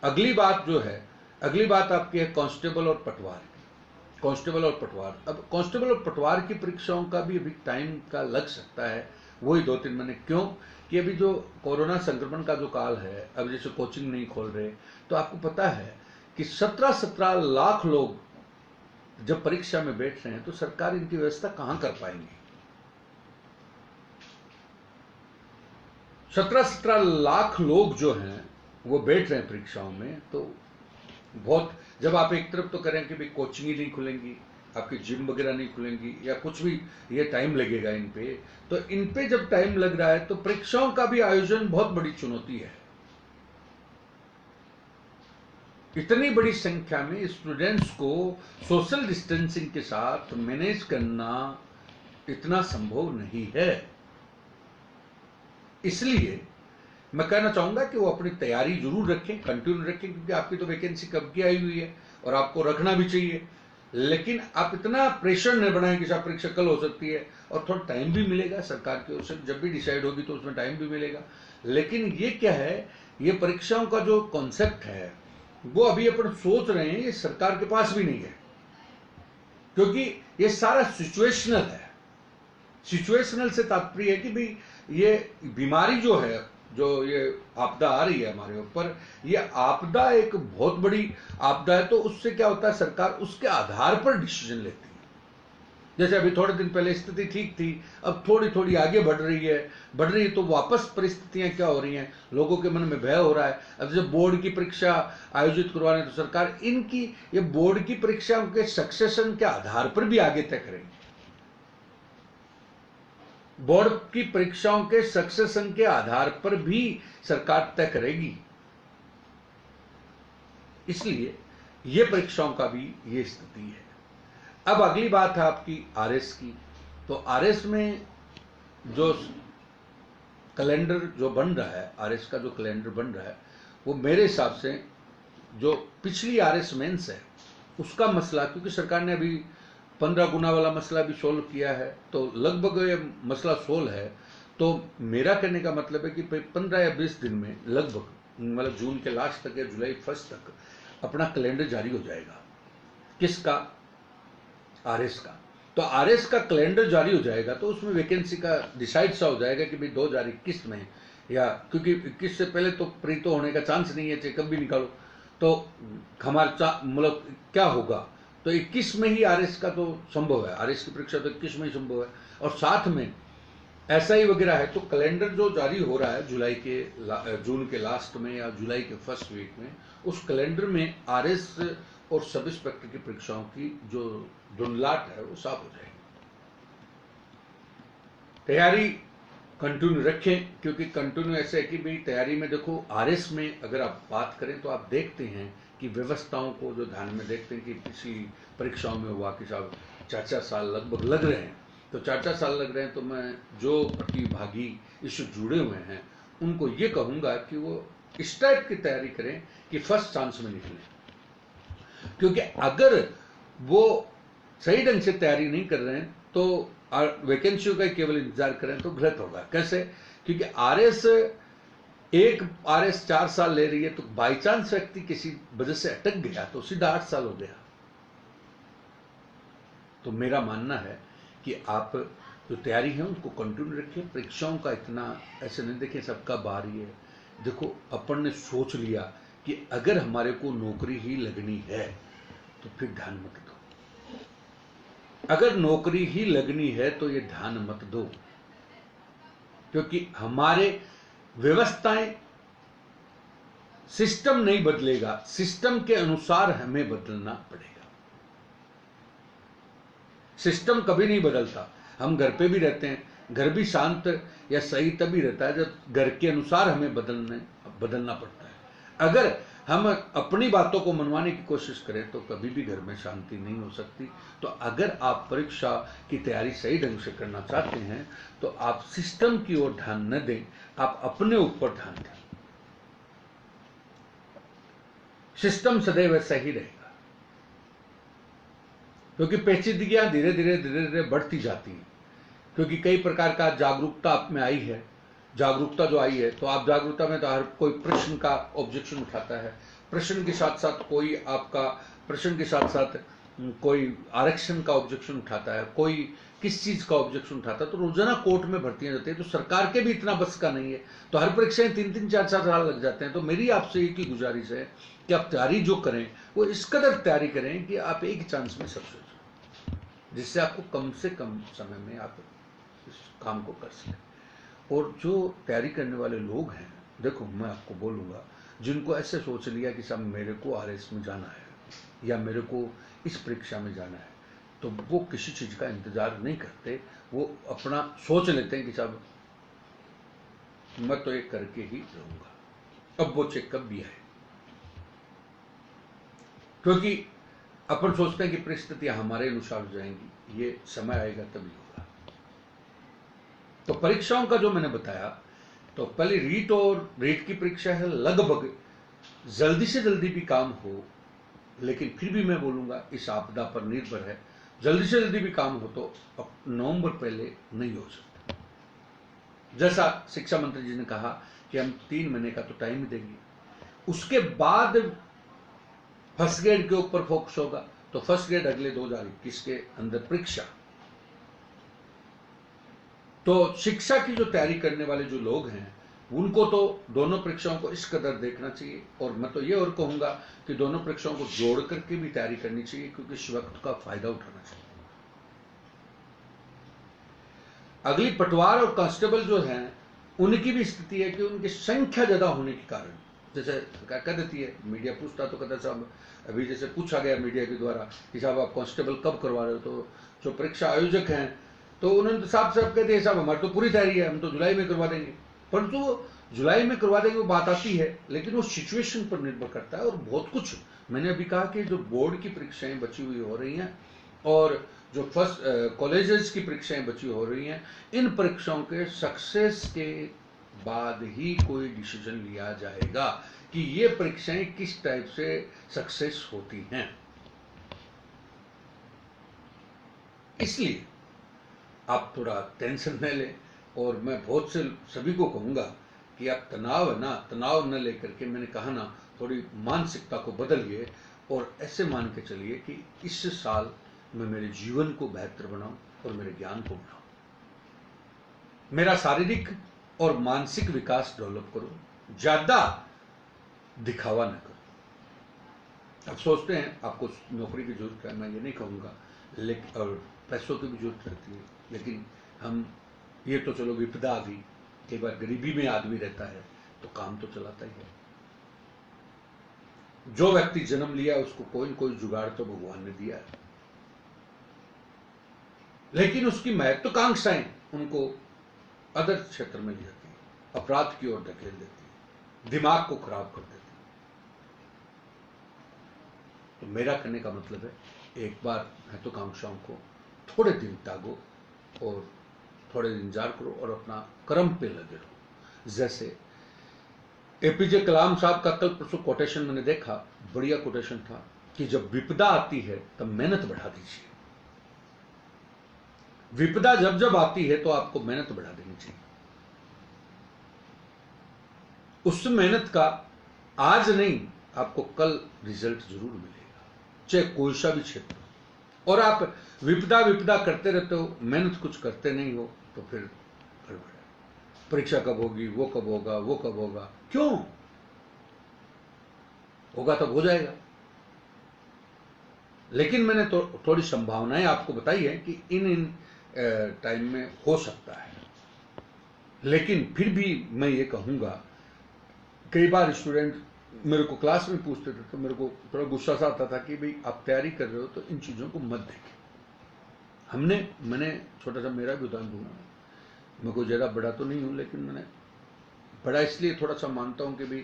अगली बात जो है अगली बात आपकी है कांस्टेबल और पटवार की। कांस्टेबल और पटवार, अब कांस्टेबल और पटवार की परीक्षाओं का भी अभी टाइम का लग सकता है, वही 2-3 महीने। क्यों कि अभी जो कोरोना संक्रमण का जो काल है, अब जैसे कोचिंग नहीं खोल रहे तो आपको पता है कि 17 लाख लोग जब परीक्षा में बैठ रहे हैं तो सरकार इनकी व्यवस्था कहां कर पाएंगी। 17 लाख लोग जो हैं वो बैठ रहे हैं परीक्षाओं में। तो बहुत जब आप एक तरफ तो करें कि भाई कोचिंग ही नहीं खुलेंगी, आपकी जिम वगैरह नहीं खुलेंगी या कुछ भी, ये टाइम लगेगा इन पे। तो इन पे जब टाइम लग रहा है तो परीक्षाओं का भी आयोजन बहुत बड़ी चुनौती है। इतनी बड़ी संख्या में स्टूडेंट्स को सोशल डिस्टेंसिंग के साथ मैनेज करना इतना संभव नहीं है। इसलिए मैं कहना चाहूंगा कि वो अपनी तैयारी जरूर रखें, कंटिन्यू रखें, क्योंकि आपकी तो वैकेंसी कब की आई हुई है और आपको रखना भी चाहिए। लेकिन आप इतना प्रेशर न बनाएं कि साहब परीक्षा कल हो सकती है, और थोड़ा टाइम भी मिलेगा सरकार की ओर से, जब भी डिसाइड होगी तो उसमें टाइम भी मिलेगा। लेकिन ये क्या है, ये परीक्षाओं का जो कॉन्सेप्ट है वो अभी अपन सोच रहे हैं, ये सरकार के पास भी नहीं है, क्योंकि ये सारा सिचुएशनल है। सिचुएशनल से तात्पर्य है कि भाई ये बीमारी जो है, जो ये आपदा आ रही है हमारे ऊपर, ये आपदा एक बहुत बड़ी आपदा है। तो उससे क्या होता है, सरकार उसके आधार पर डिसीजन लेती है। जैसे अभी थोड़े दिन पहले स्थिति ठीक थी, अब थोड़ी थोड़ी आगे बढ़ रही है तो वापस परिस्थितियां क्या हो रही हैं, लोगों के मन में भय हो रहा है। अब जब बोर्ड की परीक्षा आयोजित करवाने तो सरकार इनकी ये बोर्ड की परीक्षाओं के सक्सेशन के आधार पर भी आगे तय करेगी। बोर्ड की परीक्षाओं के सक्सेशन के आधार पर भी सरकार तय करेगी। इसलिए ये परीक्षाओं का भी ये स्थिति है। अब अगली बात है आपकी आरएस की। तो आरएस में जो कैलेंडर जो बन रहा है, आरएस का जो कैलेंडर बन रहा है, वो मेरे हिसाब से जो पिछली आरएस मेंस है उसका मसला, क्योंकि सरकार ने अभी 15 गुना वाला मसला भी सोल्व किया है, तो लगभग ये मसला सोल्व है। तो मेरा कहने का मतलब है कि 15 या 20 दिन में लगभग, मतलब जून के लास्ट तक या जुलाई फर्स्ट तक अपना कैलेंडर जारी हो जाएगा। किसका? आरएस का। तो आरएस का कैलेंडर जारी हो जाएगा तो उसमें वैकेंसी का डिसाइड सा हो जाएगा कि भाई 2021 में, या क्योंकि 21 से पहले तो प्री तो होने का चांस नहीं है, चाहे कब भी निकालो। तो हमारा मतलब क्या होगा, तो 21 में ही आरएस का तो संभव है, आरएस की परीक्षा तो 21 में ही संभव है। और साथ में ऐसा ही वगैरह है। तो कैलेंडर जो जारी हो रहा है जुलाई के जून के लास्ट में या जुलाई के फर्स्ट वीक में, उस कैलेंडर में आरएस और सब इंस्पेक्टर की परीक्षाओं की जो धुंधलाट है वो साफ हो जाएगी। तैयारी कंटिन्यू रखें, क्योंकि कंटिन्यू ऐसे है कि भाई तैयारी में देखो, आरएस में अगर आप बात करें तो आप देखते हैं कि व्यवस्थाओं को जो ध्यान में देखते हैं कि पिछली परीक्षाओं में हुआ कि साहब 4-4 साल लगभग लग रहे हैं, तो 4-4 साल लग रहे हैं, तो मैं जो प्रतिभागी इससे जुड़े हुए हैं उनको ये कहूँगा कि वो इस टाइप की तैयारी करें कि फर्स्ट चांस में निकलें, क्योंकि अगर वो सही ढंग से तैयारी नहीं कर रहे हैं तो वैकेंसियों का केवल इंतजार करें तो गलत होगा। कैसे? क्योंकि आरएस एक आरएस 4 साल ले रही है, तो बाई चांस व्यक्ति किसी वजह से अटक गया तो सीधा 8 साल हो गया। तो मेरा मानना है कि आप जो तैयारी है उनको कंटिन्यू रखें। परीक्षाओं का इतना ऐसे नहीं देखें सबका बारी है। देखो, अपन ने सोच लिया कि अगर हमारे को नौकरी ही लगनी है तो फिर ध्यान मत दो। अगर नौकरी ही लगनी है तो ये ध्यान मत दो, क्योंकि हमारे व्यवस्थाएं, सिस्टम नहीं बदलेगा, सिस्टम के अनुसार हमें बदलना पड़ेगा। सिस्टम कभी नहीं बदलता। हम घर पे भी रहते हैं, घर भी शांत या सही तभी रहता है जब घर के अनुसार हमें बदलना पड़ता है। अगर हम अपनी बातों को मनवाने की कोशिश करें तो कभी भी घर में शांति नहीं हो सकती। तो अगर आप परीक्षा की तैयारी सही ढंग से करना चाहते हैं तो आप सिस्टम की ओर ध्यान न दें, आप अपने ऊपर ध्यान दें। सिस्टम सदैव सही रहेगा, क्योंकि पेचीदगियां धीरे धीरे बढ़ती जाती हैं, क्योंकि कई प्रकार का जागरूकता आप में आई है। जागरूकता जो आई है, तो आप जागरूकता में तो हर कोई प्रश्न का ऑब्जेक्शन उठाता है, प्रश्न के साथ साथ कोई आपका प्रश्न के साथ साथ कोई आरक्षण का ऑब्जेक्शन उठाता है, कोई किस चीज का ऑब्जेक्शन उठाता है। तो रोजाना कोर्ट में भर्तियां जाती है, तो सरकार के भी इतना बस का नहीं है, तो हर परीक्षाएं 3-3, 4-4 साल लग जाते हैं। तो मेरी आपसे एक ही गुजारिश है कि आप तैयारी जो करें वो इस कदर तैयारी करें कि आप एक चांस में सक्सेस हो, जिससे आपको कम से कम समय में आप इस काम को कर सकें। और जो तैयारी करने वाले लोग हैं, देखो मैं आपको बोलूँगा, जिनको ऐसे सोच लिया कि साहब मेरे को आरएस में जाना है या मेरे को इस परीक्षा में जाना है, तो वो किसी चीज़ का इंतज़ार नहीं करते। वो अपना सोच लेते हैं कि साहब मैं तो ये करके ही रहूँगा, अब वो चेकअप भी है। क्योंकि अपन सोचते हैं कि परिस्थितियाँ हमारे अनुसार हो जाएंगी, ये समय आएगा तभी होगा। तो परीक्षाओं का जो मैंने बताया, तो पहले रीट और रीट की परीक्षा है, लगभग जल्दी से जल्दी भी काम हो, लेकिन फिर भी मैं बोलूँगा इस आपदा पर निर्भर है। जल्दी से जल्दी भी काम हो तो नवंबर पहले नहीं हो सकता। जैसा शिक्षा मंत्री जी ने कहा कि हम 3 महीने का तो टाइम ही देंगे, उसके बाद फर्स्ट ग्रेड के ऊपर फोकस होगा। तो फर्स्ट ग्रेड अगले 2021 के अंदर परीक्षा। तो शिक्षा की जो तैयारी करने वाले जो लोग हैं उनको तो दोनों परीक्षाओं को इस कदर देखना चाहिए। और मैं तो ये और कहूंगा कि दोनों परीक्षाओं को जोड़ करके भी तैयारी करनी चाहिए, क्योंकि इस वक्त का फायदा उठाना चाहिए। अगली पटवार और कांस्टेबल जो हैं उनकी भी स्थिति है कि उनकी संख्या ज्यादा होने के कारण, जैसे कह देती है मीडिया पूछता तो कहता साहब, अभी जैसे पूछा गया मीडिया के द्वारा कि साहब आप कांस्टेबल कब करवा रहे हो, तो जो परीक्षा आयोजक हैं तो उन्होंने तो साफ साफ कहते हैं साहब हमारी तो पूरी तैयारी है, हम तो जुलाई में करवा देंगे। परंतु वो जुलाई में करवा देंगे वो बात आती है, लेकिन वो सिचुएशन पर निर्भर करता है। और बहुत कुछ मैंने अभी कहा कि जो बोर्ड की परीक्षाएं बची हुई हो रही हैं और जो फर्स्ट कॉलेजेस की परीक्षाएं बची हो रही हैं, इन परीक्षाओं के सक्सेस के बाद ही कोई डिसीजन लिया जाएगा कि ये परीक्षाएं किस टाइप से सक्सेस होती हैं। इसलिए आप थोड़ा टेंशन न लें, और मैं बहुत से सभी को कहूँगा कि आप तनाव न लेकर के, मैंने कहा ना, थोड़ी मानसिकता को बदलिए और ऐसे मान के चलिए कि इस साल मैं मेरे जीवन को बेहतर बनाऊं और मेरे ज्ञान को बढ़ाऊं, मेरा शारीरिक और मानसिक विकास डेवलप करूं, ज्यादा दिखावा न करूं। अब सोचते हैं आपको नौकरी की जरूरत है, मैं ये नहीं कहूँगा, लेकिन और पैसों की भी जरूरत रहती है, लेकिन हम ये तो चलो विपदा आ गई, कई बार गरीबी में आदमी रहता है तो काम तो चलाता ही है। जो व्यक्ति जन्म लिया उसको कोई न कोई जुगाड़ तो भगवान ने दिया है, लेकिन उसकी महत्वाकांक्षाएं उनको अदर क्षेत्र में ले जाती है, अपराध की ओर धकेल देती है, दिमाग को खराब कर देती है। तो मेरा कहने का मतलब है, एक बार महत्वाकांक्षाओं को थोड़े दिन त्यागो और थोड़े इंतजार करो और अपना कर्म पे लगे रहो। जैसे एपीजे कलाम साहब का कल परसों कोटेशन मैंने देखा, बढ़िया कोटेशन था कि जब विपदा आती है तब मेहनत बढ़ा दीजिए। विपदा जब जब आती है तो आपको मेहनत बढ़ा देनी चाहिए। उस मेहनत का आज नहीं, आपको कल रिजल्ट जरूर मिलेगा, चाहे कोई सा भी क्षेत्र हो। और आप विपदा विपदा करते रहते हो, मेहनत कुछ करते नहीं हो, तो फिर गड़बड़ है। परीक्षा कब होगी, वो कब होगा, वो कब होगा, क्यों होगा तब हो जाएगा। लेकिन मैंने तो थोड़ी संभावनाएं आपको बताई है कि इन टाइम में हो सकता है। लेकिन फिर भी मैं ये कहूंगा, कई बार स्टूडेंट मेरे को क्लास में पूछते थे तो मेरे को थोड़ा गुस्सा सा आता था कि भाई आप तैयारी कर रहे हो तो इन चीज़ों को मत देखें। मैंने छोटा सा मेरा भी उदाहरण दूंगा। मैं कोई ज़्यादा बड़ा तो नहीं हूँ, लेकिन मैंने बड़ा इसलिए थोड़ा सा मानता हूँ कि भाई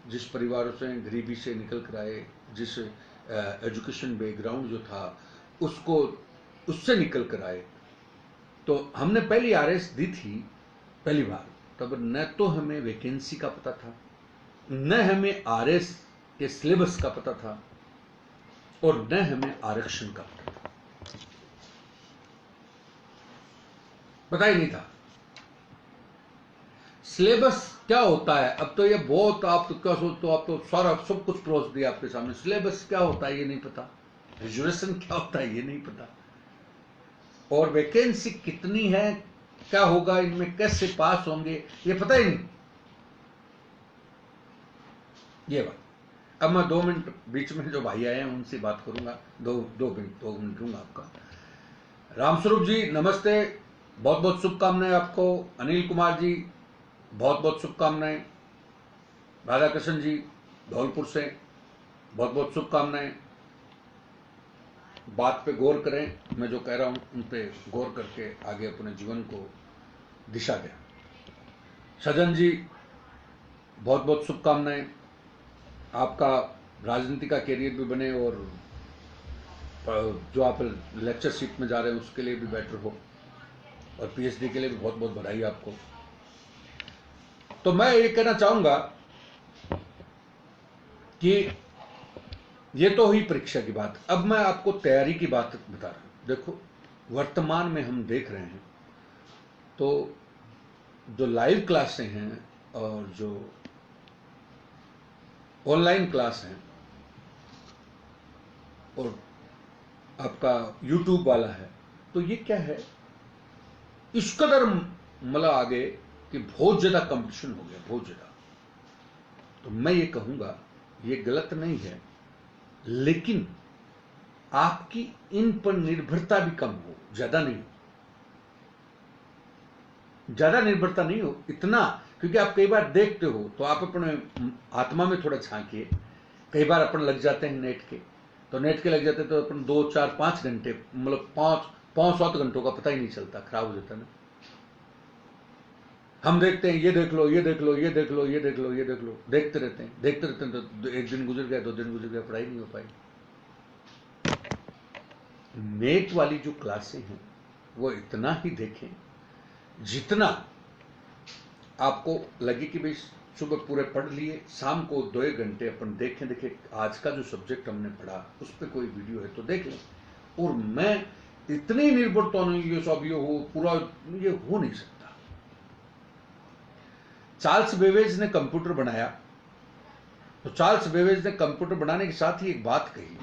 जिस परिवारों से गरीबी से निकल कर आए, जिस एजुकेशन बैकग्राउंड जो था उससे निकल कर आए, तो हमने पहली आरएस दी थी पहली बार, तब न तो हमें वैकेंसी का पता था, न हमें आरएस के सिलेबस का पता था, और न हमें आरक्षण का पता था, पता ही नहीं था। सिलेबस क्या होता है, अब तो ये बहुत, आप तो क्या सोचते हो, आप तो सारा सब कुछ परोस दिया आपके सामने। सिलेबस क्या होता है ये नहीं पता, रिजर्वेशन क्या होता है ये नहीं पता, और वैकेंसी कितनी है, क्या होगा इनमें, कैसे पास होंगे, ये पता ही नहीं। ये बात, अब मैं 2 मिनट बीच में जो भाई आए हैं उनसे बात करूंगा, दो मिनट दूंगा आपका। रामस्वरूप जी नमस्ते, बहुत बहुत शुभकामनाएं आपको। अनिल कुमार जी बहुत बहुत शुभकामनाएं। राधाकृष्ण जी धौलपुर से बहुत बहुत शुभकामनाएं। बात पे गौर करें, मैं जो कह रहा हूं उन पे गौर करके आगे अपने जीवन को दिशा दें। सजन जी बहुत बहुत शुभकामनाएं, आपका राजनीति का कैरियर भी बने, और जो आप लेक्चरशिप में जा रहे हैं उसके लिए भी बेटर हो, और पीएचडी के लिए भी बहुत बहुत बधाई आपको। तो मैं ये कहना चाहूंगा कि ये तो हुई परीक्षा की बात, अब मैं आपको तैयारी की बात बता रहा हूं। देखो वर्तमान में हम देख रहे हैं तो जो लाइव क्लासें हैं और जो ऑनलाइन क्लास हैं और आपका यूट्यूब वाला है, तो ये क्या है, इस कदर मतलब आगे कि बहुत ज्यादा कंपटीशन हो गया, बहुत ज्यादा। तो मैं ये कहूंगा ये गलत नहीं है, लेकिन आपकी इन पर निर्भरता भी कम हो, ज्यादा नहीं हो, ज्यादा निर्भरता नहीं हो इतना, क्योंकि आप कई बार देखते हो तो आप अपने आत्मा में थोड़ा झांकिए। कई बार अपन लग जाते हैं नेट के, तो नेट के लग जाते तो अपन 2 4 5 घंटे, मतलब 5-7 घंटों का पता ही नहीं चलता, खराब हो जाता ना। हम देखते हैं ये देख लो, ये देख लो, ये देख लो, ये देख लो, ये देख लो, देखते रहते हैं तो 1 दिन गुजर गया, 2 दिन गुजर गया, पढ़ाई नहीं हो पाई। नेट वाली जो क्लासें हैं वो इतना ही देखें जितना आपको लगे कि भाई सुबह पूरे पढ़ लिए, शाम को 2 घंटे अपन देखें आज का जो सब्जेक्ट हमने पढ़ा उस पर कोई वीडियो है तो देख लें। और मैं इतनी निर्भरता नहीं, ये सब ये हो पूरा, ये हो नहीं सकता। चार्ल्स बेबेज ने कंप्यूटर बनाया, तो चार्ल्स बेबेज ने कंप्यूटर बनाने के साथ ही एक बात कही,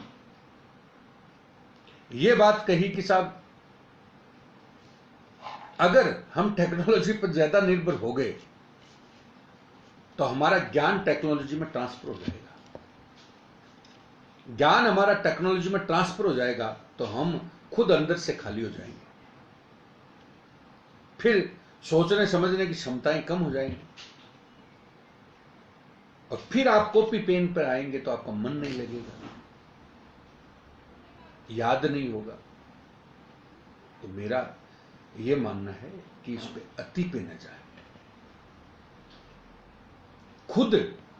ये बात कही कि साहब अगर हम टेक्नोलॉजी पर ज्यादा निर्भर हो गए तो हमारा ज्ञान टेक्नोलॉजी में ट्रांसफर हो जाएगा। ज्ञान हमारा टेक्नोलॉजी में ट्रांसफर हो जाएगा तो हम खुद अंदर से खाली हो जाएंगे, फिर सोचने समझने की क्षमताएं कम हो जाएंगी, और फिर आप कॉपी पेन पर आएंगे तो आपका मन नहीं लगेगा, याद नहीं होगा। तो मेरा ये मानना है कि इस पे अति पे न जाए, खुद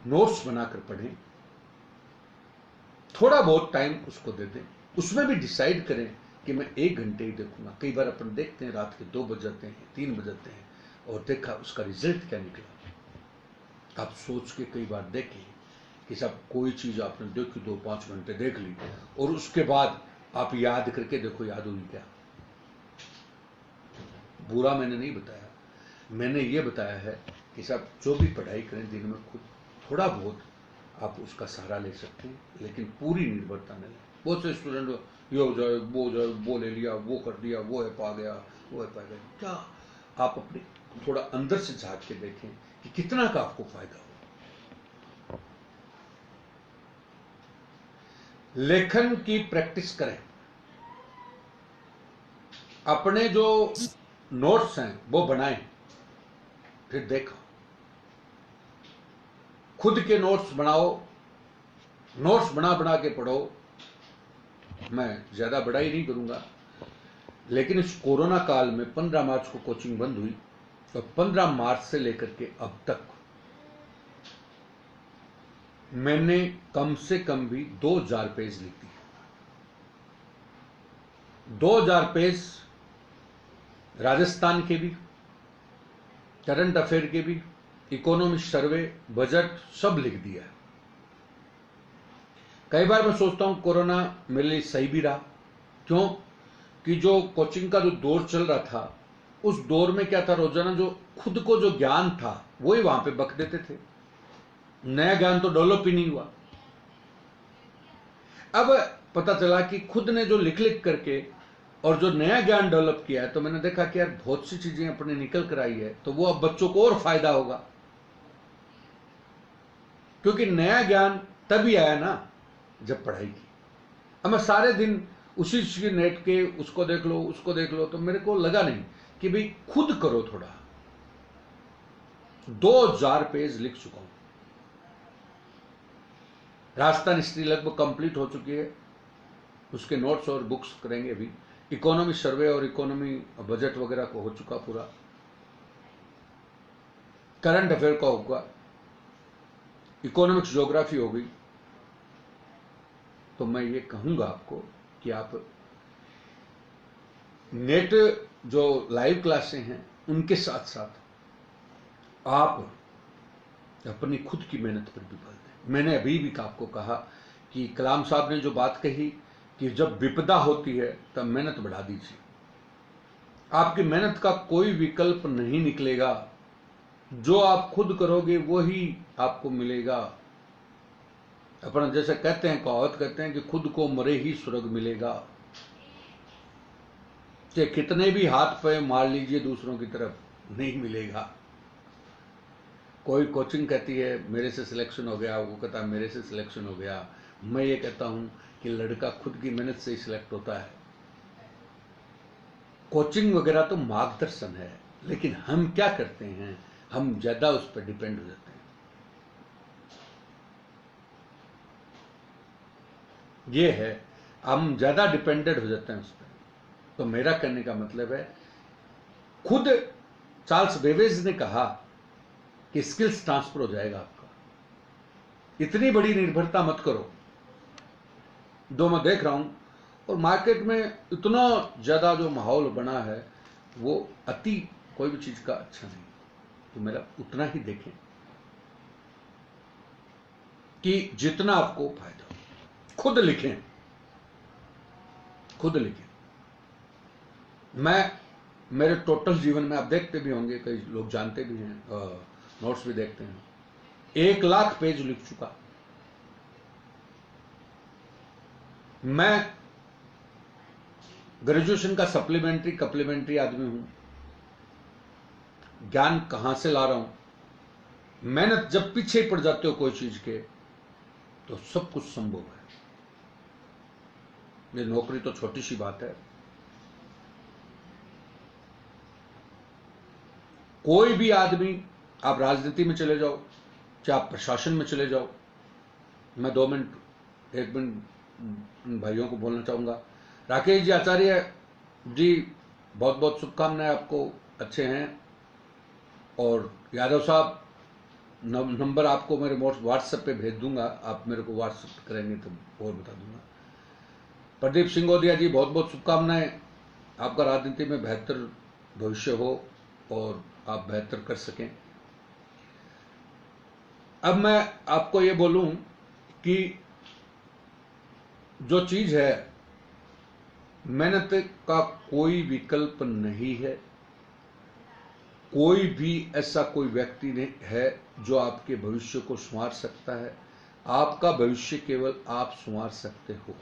नोट्स बनाकर पढ़ें, थोड़ा बहुत टाइम उसको दे दें, उसमें भी डिसाइड करें कि मैं 1 घंटे ही देखूंगा। कई बार अपन देखते हैं रात के 2 बज जाते हैं, 3 बज जाते हैं, और देखा उसका रिजल्ट क्या निकला। आप सोच के कई बार देखें कि सब कोई चीज़ आपने देखी, 2-5 घंटे देख ली, और उसके बाद आप याद करके देखो याद हुई क्या। बुरा मैंने नहीं बताया, मैंने ये बताया है कि सब जो भी पढ़ाई करें दिन में खुद थोड़ा बहुत आप उसका सहारा ले सकते हैं, लेकिन पूरी निर्भरता न लें। बहुत से स्टूडेंट ये हो जाए, वो ले लिया, वो कर दिया, वो ऐप आ गया, वो ऐप आ गया। क्या आप अपने थोड़ा अंदर से झांक के देखें कि कितना का आपको फायदा हो। लेखन की प्रैक्टिस करें, अपने जो नोट्स हैं वो बनाएं, फिर देखो, खुद के नोट्स बनाओ, नोट्स बना बना के पढ़ो। मैं ज्यादा बड़ाई नहीं करूंगा, लेकिन इस कोरोना काल में 15 मार्च को कोचिंग बंद हुई, तो 15 मार्च से लेकर के अब तक मैंने कम से कम भी 2000 पेज लिख दिए। 2000 पेज राजस्थान के भी, करंट अफेयर के भी, इकोनॉमिक सर्वे, बजट सब लिख दिया। कई बार मैं सोचता हूं कोरोना मेरे लिए सही भी रहा। क्यों? कि जो कोचिंग का जो दौर चल रहा था, उस दौर में क्या था, रोजाना जो खुद को जो ज्ञान था वही वहां पे बक देते थे, नया ज्ञान तो डेवलप ही नहीं हुआ। अब पता चला कि खुद ने जो लिख लिख करके और जो नया ज्ञान डेवलप किया है, तो मैंने देखा कि यार बहुत सी चीजें अपने निकल कर आई है, तो वो अब बच्चों को और फायदा होगा। क्योंकि नया ज्ञान तभी आया ना जब पढ़ाई की। अब मैं सारे दिन उसी चीज नेट के उसको देख लो, उसको देख लो, तो मेरे को लगा नहीं कि भाई खुद करो थोड़ा। 2000 पेज लिख चुका हूं। राजस्थान हिस्ट्री लगभग कंप्लीट हो चुकी है, उसके नोट्स और बुक्स करेंगे अभी। इकोनॉमी सर्वे और इकोनॉमी बजट वगैरह को हो चुका पूरा। करंट अफेयर का होगा, इकोनॉमिक्स ज्योग्राफी हो गई। तो मैं ये कहूंगा आपको कि आप नेट जो लाइव क्लासें हैं उनके साथ साथ आप अपनी खुद की मेहनत पर भी बल दें। मैंने अभी भी आपको कहा कि कलाम साहब ने जो बात कही कि जब विपदा होती है तब मेहनत बढ़ा दीजिए। आपकी मेहनत का कोई विकल्प नहीं निकलेगा, जो आप खुद करोगे वही आपको मिलेगा। अपन जैसे कहते हैं, कहावत कहते हैं कि खुद को मरे ही स्वर्ग मिलेगा। कि कितने भी हाथ पे मार लीजिए दूसरों की तरफ, नहीं मिलेगा। कोई कोचिंग कहती है मेरे से सिलेक्शन हो गया, वो कहता है मेरे से सिलेक्शन हो गया। मैं ये कहता हूं कि लड़का खुद की मेहनत से ही सिलेक्ट होता है। कोचिंग वगैरह तो मार्गदर्शन है, लेकिन हम क्या करते हैं, हम ज्यादा उस पर डिपेंड हो जाते हैं। ये है, हम ज्यादा डिपेंडेंट हो जाते हैं उस पर। तो मेरा कहने का मतलब है, खुद चार्ल्स बेबेज ने कहा कि स्किल्स ट्रांसफर हो जाएगा आपका, इतनी बड़ी निर्भरता मत करो। जो मैं देख रहा हूं, और मार्केट में इतना ज्यादा जो माहौल बना है वो अति कोई भी चीज का अच्छा नहीं। तो मेरा उतना ही देखें कि जितना आपको फायदा हो। खुद लिखें, खुद लिखें। मैं मेरे टोटल जीवन में, आप देखते भी होंगे, कई लोग जानते भी हैं, नोट्स भी देखते हैं, 1 लाख पेज लिख चुका। मैं ग्रेजुएशन का सप्लीमेंट्री आदमी हूं। ज्ञान कहां से ला रहा हूं? मेहनत जब पीछे पड़ जाते हो कोई चीज के, तो सब कुछ संभव है। ये नौकरी तो छोटी सी बात है। कोई भी आदमी, आप राजनीति में चले जाओ, चाहे आप प्रशासन में चले जाओ। मैं 2 मिनट 1 मिनट भाइयों को बोलना चाहूंगा। राकेश जी आचार्य जी, बहुत बहुत शुभकामनाएं आपको, अच्छे हैं। और यादव साहब, नंबर आपको मेरे व्हाट्सएप पे भेज दूंगा, आप मेरे को व्हाट्सएप करेंगे तो और बता दूंगा। प्रदीप सिंगोदिया जी, बहुत बहुत शुभकामनाएं। आपका राजनीति में बेहतर भविष्य हो और आप बेहतर कर सकें। अब मैं आपको ये बोलूं कि जो चीज है, मेहनत का कोई विकल्प नहीं है। कोई भी ऐसा कोई व्यक्ति नहीं है जो आपके भविष्य को संवार सकता है। आपका भविष्य केवल आप संवार सकते हो,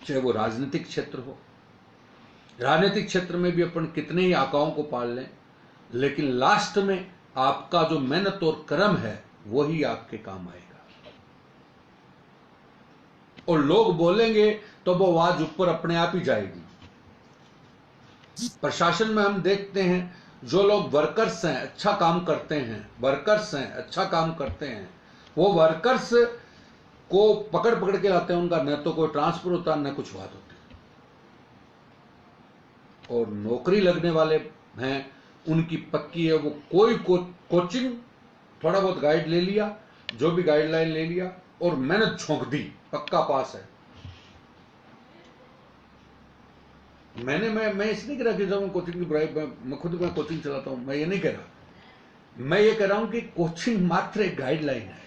चाहे वो राजनीतिक क्षेत्र हो। राजनीतिक क्षेत्र में भी अपन कितने ही आकाओं को पाल लें, लेकिन लास्ट में आपका जो मेहनत और कर्म है वही आपके काम आएगा। और लोग बोलेंगे तो वो आवाज ऊपर अपने आप ही जाएगी। प्रशासन में हम देखते हैं जो लोग वर्कर्स हैं, अच्छा काम करते हैं, वर्कर्स हैं, अच्छा काम करते हैं, वो वर्कर्स को पकड़ पकड़ के लाते हैं। उनका न तो कोई ट्रांसफर होता न कुछ बात होती। और नौकरी लगने वाले हैं, उनकी पक्की है। वो कोई कोचिंग, थोड़ा बहुत गाइड ले लिया, जो भी गाइडलाइन ले लिया और मेहनत झोंक दी, पक्का पास है। मैं इसलिए कह रहा कि जब कोचिंग की बुराई, मैं कोचिंग चलाता हूं, मैं ये नहीं कह रहा। मैं ये कह रहा हूं कि कोचिंग मात्र एक गाइडलाइन है।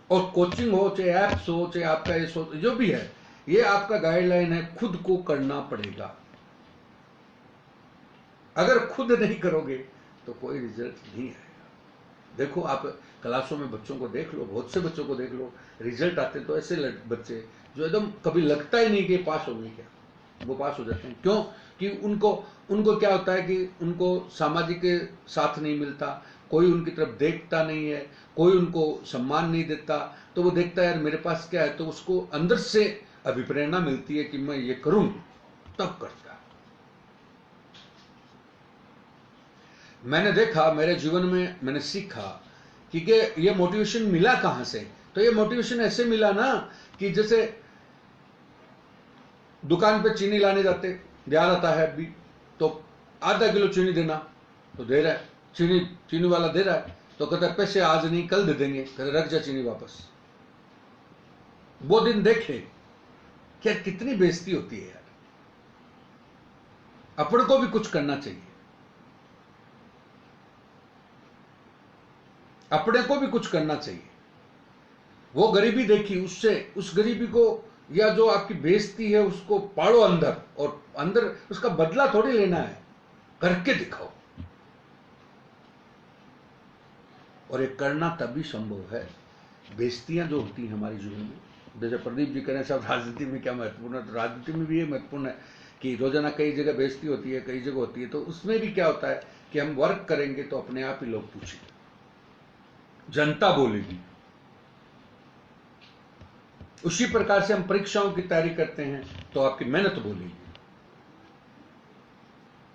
और कोचिंग हो, चाहे ऐप्स हो, चाहे आपका ये जो भी है, ये आपका गाइडलाइन है, खुद को करना पड़ेगा। अगर खुद नहीं करोगे तो कोई रिजल्ट नहीं आएगा। देखो, आप क्लासों में बच्चों को देख लो, बहुत से बच्चों को देख लो, रिजल्ट आते तो ऐसे बच्चे जो एकदम कभी लगता ही नहीं कि पास हो गए, क्या वो पास हो जाते हैं। क्यों? कि उनको क्या होता है कि उनको सामाजिक साथ नहीं मिलता, कोई उनकी तरफ देखता नहीं है, कोई उनको सम्मान नहीं देता। तो वो देखता है यार मेरे पास क्या है, तो उसको अंदर से अभिप्रेरणा मिलती है कि मैं ये करूं, तब करता है। मैंने देखा, मेरे जीवन में मैंने सीखा कि ये मोटिवेशन मिला कहां से। तो ये मोटिवेशन ऐसे मिला ना कि जैसे दुकान पे चीनी लाने जाते, याद आता है अभी, तो आधा किलो चीनी देना, तो दे रहा है, चीनी वाला दे रहा है, तो कहता है पैसे आज नहीं कल दे देंगे, कहते रख जा चीनी वापस। वो दिन देखे क्या कितनी बेइज्जती होती है यार। अपने को भी कुछ करना चाहिए, अपने को भी कुछ करना चाहिए। वो गरीबी देखी, उससे उस गरीबी को या जो आपकी बेइज्जती है उसको पाड़ो अंदर, और अंदर उसका बदला थोड़ी लेना है, करके दिखाओ। और ये करना तभी संभव है। बेइज्जतियां जो होती हैं हमारे जीवन में, जैसे प्रदीप जी कह रहे हैं साहब राजनीति में क्या महत्वपूर्ण है, तो राजनीति में भी ये महत्वपूर्ण है कि रोजाना कई जगह बेइज्जती होती है, कई जगह होती है। तो उसमें भी क्या होता है कि हम वर्क करेंगे तो अपने आप ही लोग पूछेंगे, जनता बोलेगी। उसी प्रकार से हम परीक्षाओं की तैयारी करते हैं तो आपकी मेहनत बोलेगी।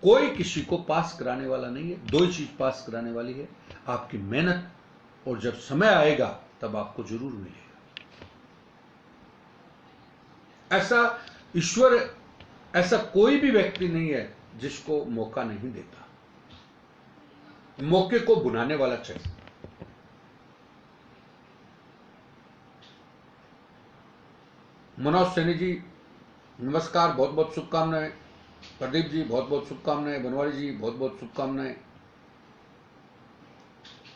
कोई किसी को पास कराने वाला नहीं है, दो ही चीज पास कराने वाली है, आपकी मेहनत, और जब समय आएगा तब आपको जरूर मिलेगा। ऐसा ईश्वर, ऐसा कोई भी व्यक्ति नहीं है जिसको मौका नहीं देता। मौके को बुनाने वाला चाहिए। मनोज सैनी जी नमस्कार, बहुत बहुत शुभकामनाएं। प्रदीप जी बहुत बहुत शुभकामनाएं। बनवारी जी बहुत बहुत शुभकामनाएं।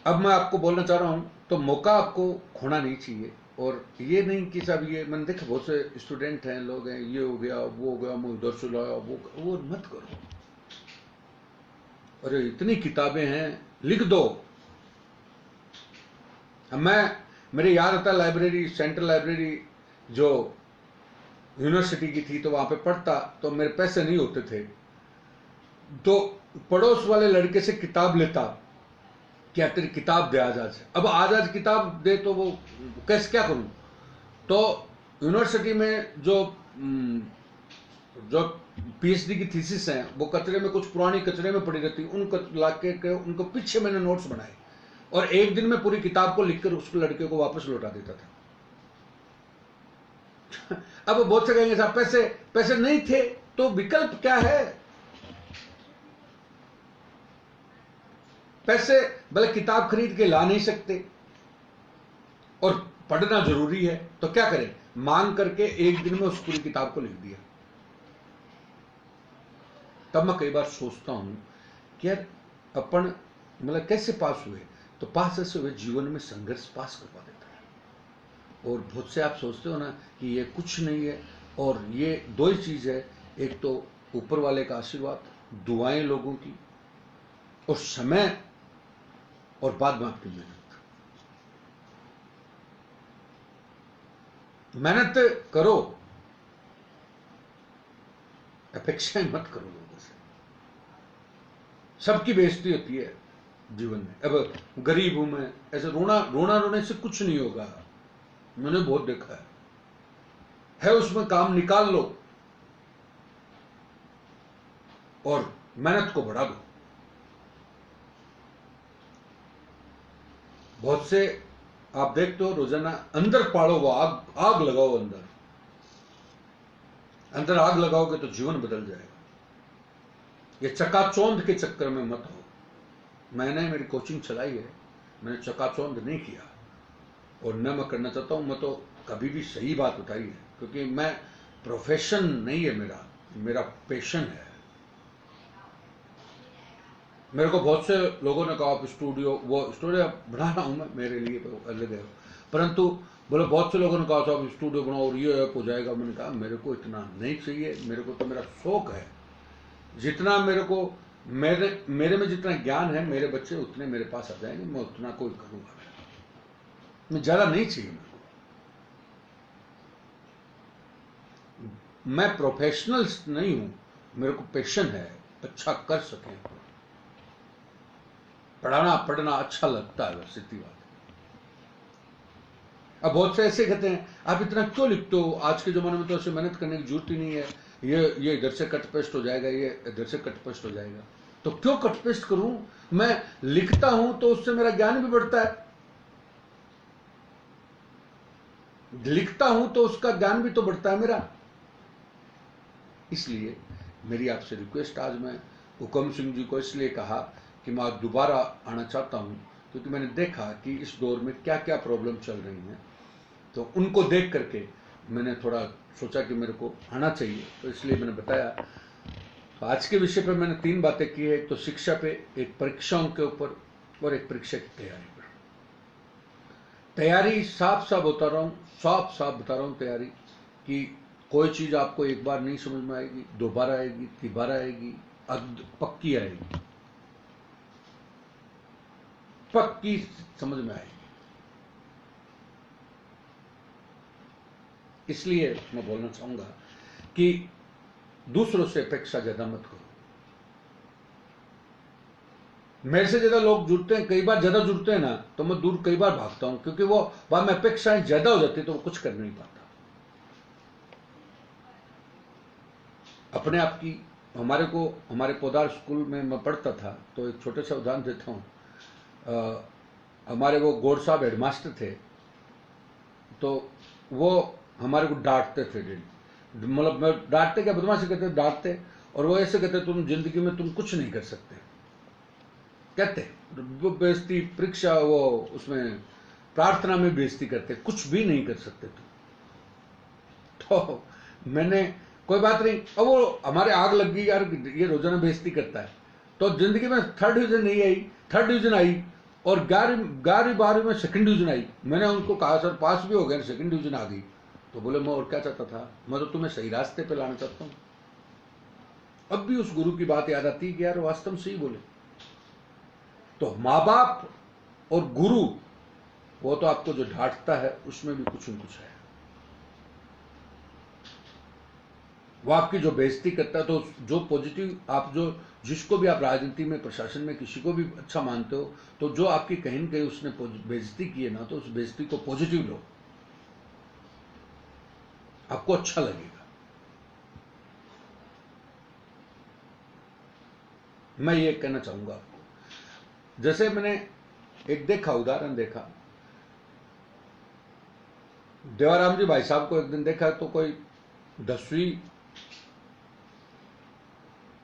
अब मैं आपको बोलना चाह रहा हूं, तो मौका आपको खोना नहीं चाहिए। और ये नहीं कि साहब ये, मैंने देखा बहुत से स्टूडेंट हैं, लोग हैं, ये हो गया वो हो गया, मैं उधर से लाया, वो मत करो। अरे इतनी किताबें हैं, लिख दो। मेरे याद आता लाइब्रेरी, सेंट्रल लाइब्रेरी जो यूनिवर्सिटी की थी, तो वहां पे पढ़ता, तो मेरे पैसे नहीं होते थे, तो पड़ोस वाले लड़के से किताब लेता, क्या तेरी किताब दे आज। अब आज किताब दे तो वो कैसे, क्या करूं। तो यूनिवर्सिटी में जो पीएचडी की थीसिस है, वो कचरे में, कुछ पुरानी कचरे में पड़ी रहती, उनको लाके उनको पीछे मैंने नोट्स बनाए, और एक दिन में पूरी किताब को लिखकर उसको लड़के को वापस लौटा देता था। अब बहुत से कहेंगे साहब पैसे नहीं थे, तो विकल्प क्या है। पैसे भले किताब खरीद के ला नहीं सकते, और पढ़ना जरूरी है, तो क्या करें, मांग करके एक दिन में उस पूरी किताब को लिख दिया। तब मैं कई बार सोचता हूं कि यार अपन मतलब कैसे पास हुए, तो पास ऐसे हुए जीवन में संघर्ष पास करवा देता है। और बहुत से आप सोचते हो ना कि ये कुछ नहीं है, और ये दो ही चीज है, एक तो ऊपर वाले का आशीर्वाद, दुआएं लोगों की, और समय, और बाद में आपकी मेहनत। मेहनत करो, अपेक्षाएं मत करो लोगों से। सबकी बेइज्जती होती है जीवन में। अब गरीब हूं मैं, ऐसे रोने से कुछ नहीं होगा, मैंने बहुत देखा है उसमें काम निकाल लो और मेहनत को बढ़ा दो। बहुत से आप देखते हो रोजाना अंदर पाड़ो, वो आग लगाओ, अंदर आग लगाओगे तो जीवन बदल जाएगा। ये चकाचौंध के चक्कर में मत हो। मैंने मेरी कोचिंग चलाई है, मैंने चकाचौंध नहीं किया, और न मैं करना चाहता हूं। मैं तो कभी भी सही बात बताई है, क्योंकि मैं प्रोफेशन नहीं है मेरा पैशन है। मेरे को बहुत से लोगों ने कहा आप स्टूडियो बना रहा हूं मैं, मेरे लिए तो अलग है, परंतु बोले बहुत से लोगों ने कहा साहब स्टूडियो बनाओ और ये ऐप हो जाएगा। मैंने कहा मेरे को इतना नहीं चाहिए, मेरे को तो मेरा शौक है। जितना मेरे में जितना ज्ञान है, मेरे बच्चे उतने मेरे पास आ जाएंगे, मैं उतना कोई करूंगा, मैं ज्यादा नहीं चाहिए मेरे को। मैं प्रोफेशनल नहीं हूं, मेरे को पैशन है, अच्छा कर सकें, पढ़ना अच्छा लगता है, सीधी बात। अब बहुत से ऐसे कहते हैं आप इतना क्यों लिखते हो, आज के जमाने में तो ऐसे मेहनत करने की जरूरत ही नहीं है, ये इधर से कट पेस्ट हो जाएगा, ये इधर से कट पेस्ट हो जाएगा। तो क्यों कट पेस्ट करूं? मैं लिखता हूं तो उससे मेरा ज्ञान भी बढ़ता है, लिखता हूं तो उसका ज्ञान भी तो बढ़ता है मेरा। इसलिए मेरी आपसे रिक्वेस्ट, आज मैं हुकम सिंह जी को इसलिए कहा कि मैं आज दोबारा आना चाहता हूं, क्योंकि मैंने देखा कि इस दौर में क्या क्या प्रॉब्लम चल रही हैं, तो उनको देख करके मैंने थोड़ा सोचा कि मेरे को आना चाहिए, तो इसलिए मैंने बताया। तो आज के विषय पर मैंने 3 बातें की है, एक तो शिक्षा पे, एक परीक्षाओं के ऊपर, और एक परीक्षा की तैयारी पर। तैयारी साफ साफ बता रहा हूं तैयारी कि कोई चीज आपको एक बार नहीं समझ में आएगी, 2 बार आएगी, 3 बार आएगी, पक्की आएगी, पक्की समझ में आएगी। इसलिए मैं बोलना चाहूंगा कि दूसरों से अपेक्षा ज्यादा मत करो। मेरे से ज्यादा लोग जुड़ते हैं, कई बार ज्यादा जुड़ते हैं ना, तो मैं दूर कई बार भागता हूं, क्योंकि वो बाद में अपेक्षाएं ज्यादा हो जाती है तो वो कुछ कर नहीं पाता। अपने आप की हमारे पोदार स्कूल में मैं पढ़ता था, तो एक छोटे सा उदाहरण देता हूं। हमारे वो गौड़ साहब हेडमास्टर थे, तो वो हमारे को डांटते थे डेली, मतलब डांटते क्या, बदमाशी करते, डांटते, और वो ऐसे कहते तुम जिंदगी में तुम कुछ नहीं कर सकते, कहते वो बेइज्जती, परीक्षा, वो उसमें प्रार्थना में बेइज्जती करते, कुछ भी नहीं कर सकते तुम। तो मैंने, कोई बात नहीं, अब वो हमारे आग लग गई यार, ये रोजाना बेइज्जती करता है। तो जिंदगी में 3rd डिवीजन नहीं आई, 3rd डिवीजन आई, और 11वीं 12वीं में 2nd डिवीजन आई। मैंने उनको कहा सर पास भी हो गए, 2nd डिवीजन आ गई। तो बोले मैं और क्या चाहता था, मैं तो तुम्हें सही रास्ते पे लाना चाहता हूं। अब भी उस गुरु की बात याद आती है कि यार वास्तव में सही बोले। तो माँ बाप और गुरु, वो तो आपको जो डांटता है उसमें भी कुछ न कुछ है, वो आपकी जो बेइज्जती करता है, तो जो पॉजिटिव आप जिसको भी आप राजनीति में, प्रशासन में किसी को भी अच्छा मानते हो, तो जो आपकी कहीं न कहीं उसने बेइज्जती की है ना, तो उस बेइज्जती को पॉजिटिव लो, आपको अच्छा लगेगा। मैं ये कहना चाहूंगा आपको, जैसे मैंने एक उदाहरण देखा, देवाराम जी भाई साहब को एक दिन देखा, तो कोई 10वीं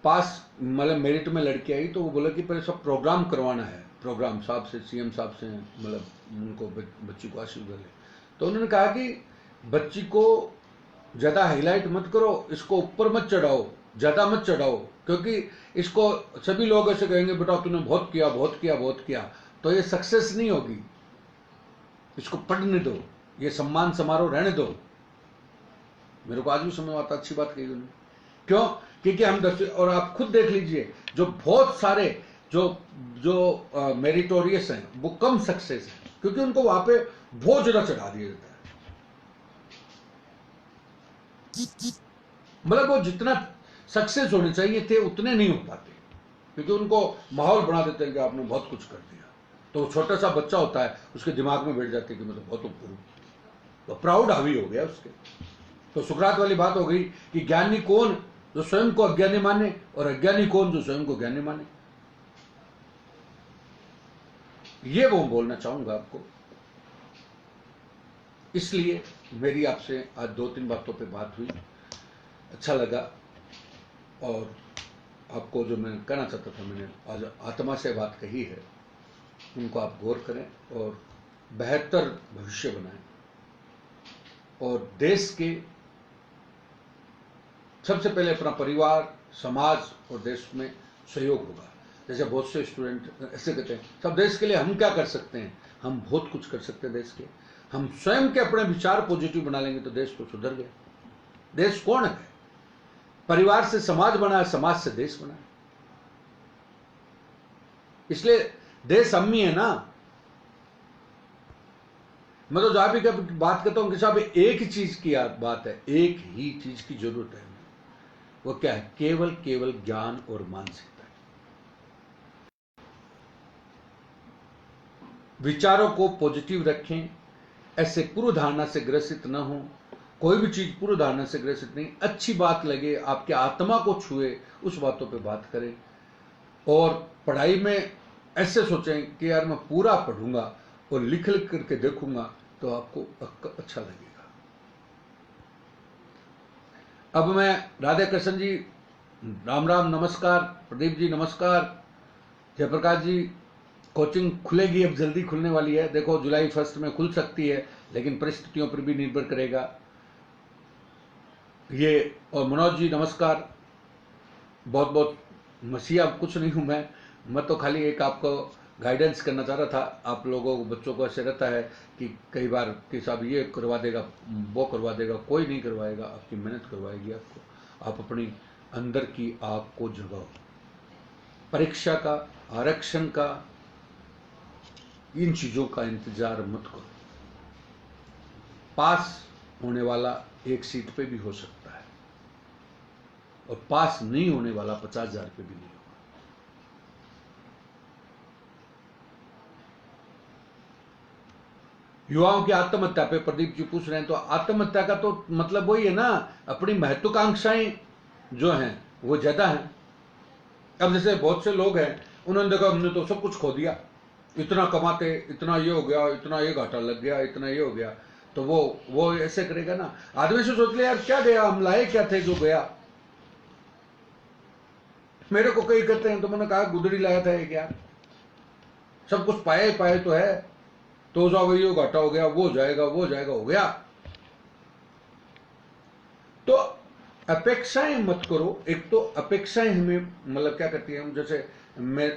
पास मतलब मेरिट में लड़की आई, तो वो बोला कि पहले सब प्रोग्राम करवाना है, प्रोग्राम साहब से, सीएम साहब से, मतलब उनको बच्ची को आशीर्वाद ले। तो उन्होंने कहा कि बच्ची को ज्यादा हाईलाइट मत करो, इसको ऊपर मत चढ़ाओ, ज्यादा मत चढ़ाओ, क्योंकि इसको सभी लोग ऐसे कहेंगे बेटा तूने बहुत किया बहुत किया बहुत किया, तो ये सक्सेस नहीं होगी। इसको पढ़ने दो, ये सम्मान समारोह रहने दो। मेरे को आज भी समझ आता, अच्छी बात कही उन्होंने। क्यों? क्योंकि हम 10, और आप खुद देख लीजिए जो बहुत सारे जो जो मेरिटोरियस हैं वो कम सक्सेस है, क्योंकि उनको वहां पे बहुत ज्यादा चढ़ा दिया जाता है। मतलब वो जितना सक्सेस होने चाहिए थे उतने नहीं हो पाते, क्योंकि उनको माहौल बना देते हैं कि आपने बहुत कुछ कर दिया। तो छोटा सा बच्चा होता है, उसके दिमाग में बैठ जाते हैं कि मैं तो बहुत ऊपर हूं, तो प्राउड हावी हो गया उसके। तो सुकरात वाली बात हो गई कि ज्ञानी कौन जो स्वयं को अज्ञानी माने, और अज्ञानी कौन जो स्वयं को ज्ञानी माने। ये वो बोलना चाहूंगा आपको। इसलिए मेरी आपसे आज 2-3 बातों पे बात हुई, अच्छा लगा। और आपको जो मैं कहना चाहता था, मैंने आज आत्मा से बात कही है, उनको आप गौर करें और बेहतर भविष्य बनाएं। और देश के सबसे पहले अपना परिवार, समाज और देश में सहयोग होगा। जैसे बहुत से स्टूडेंट ऐसे कहते हैं सब देश के लिए हम क्या कर सकते हैं, हम बहुत कुछ कर सकते हैं देश के। हम स्वयं के अपने विचार पॉजिटिव बना लेंगे तो देश तो सुधर गया। देश कौन है? परिवार से समाज बना है, समाज से देश बना है। इसलिए देश हम ही है ना। मैं तो जहां भी कभी बात करता हूं कि साहब एक ही चीज की बात है, एक ही चीज की जरूरत है। वो क्या है? केवल केवल ज्ञान और मानसिकता। विचारों को पॉजिटिव रखें, ऐसे पूर्व धारणा से ग्रसित न हो। कोई भी चीज पूर्व धारणा से ग्रसित नहीं, अच्छी बात लगे, आपके आत्मा को छुए, उस बातों पे बात करें। और पढ़ाई में ऐसे सोचें कि यार मैं पूरा पढ़ूंगा और लिख लिख करके देखूंगा तो आपको अच्छा लगेगा। अब मैं राधे कृष्ण जी, राम राम, नमस्कार। प्रदीप जी नमस्कार। जयप्रकाश जी, कोचिंग खुलेगी, अब जल्दी खुलने वाली है। देखो जुलाई 1 में खुल सकती है, लेकिन परिस्थितियों पर भी निर्भर करेगा ये। और मनोज जी नमस्कार। बहुत बहुत मसीहा कुछ नहीं हूं मैं तो खाली एक आपको गाइडेंस करना चाह रहा था। आप लोगों को, बच्चों को ऐसे रहता है कि कई बार कि साहब ये करवा देगा, वो करवा देगा। कोई नहीं करवाएगा, आपकी मेहनत करवाएगी आपको। आप अपनी अंदर की आग को जगाओ। परीक्षा का, आरक्षण का, इन चीजों का इंतजार मत करो। पास होने वाला एक सीट पे भी हो सकता है, और पास नहीं होने वाला 50,000 पे भी नहीं होगा। युवाओं की आत्महत्या पे प्रदीप जी पूछ रहे हैं, तो आत्महत्या का तो मतलब वही है ना, अपनी महत्वाकांक्षाएं जो हैं वो ज्यादा हैं। अब जैसे बहुत से लोग हैं, उन्होंने देखा हमने तो सब कुछ खो दिया, इतना कमाते, इतना ये हो गया, इतना ये घाटा लग गया, इतना ये हो गया, तो वो ऐसे करेगा ना। आदमी से सोच ले यार क्या गया, हम लाए क्या थे जो गया। मेरे को कई कहते हैं, तो मैंने कहा गुदड़ी लाया था एक यार, सब कुछ पाए पाए तो है, तो जाओ ये घाटा हो गया, वो जाएगा वो जाएगा, हो गया। तो अपेक्षाएं मत करो। एक तो अपेक्षाएं हमें मतलब क्या करती है, हम जैसे मैं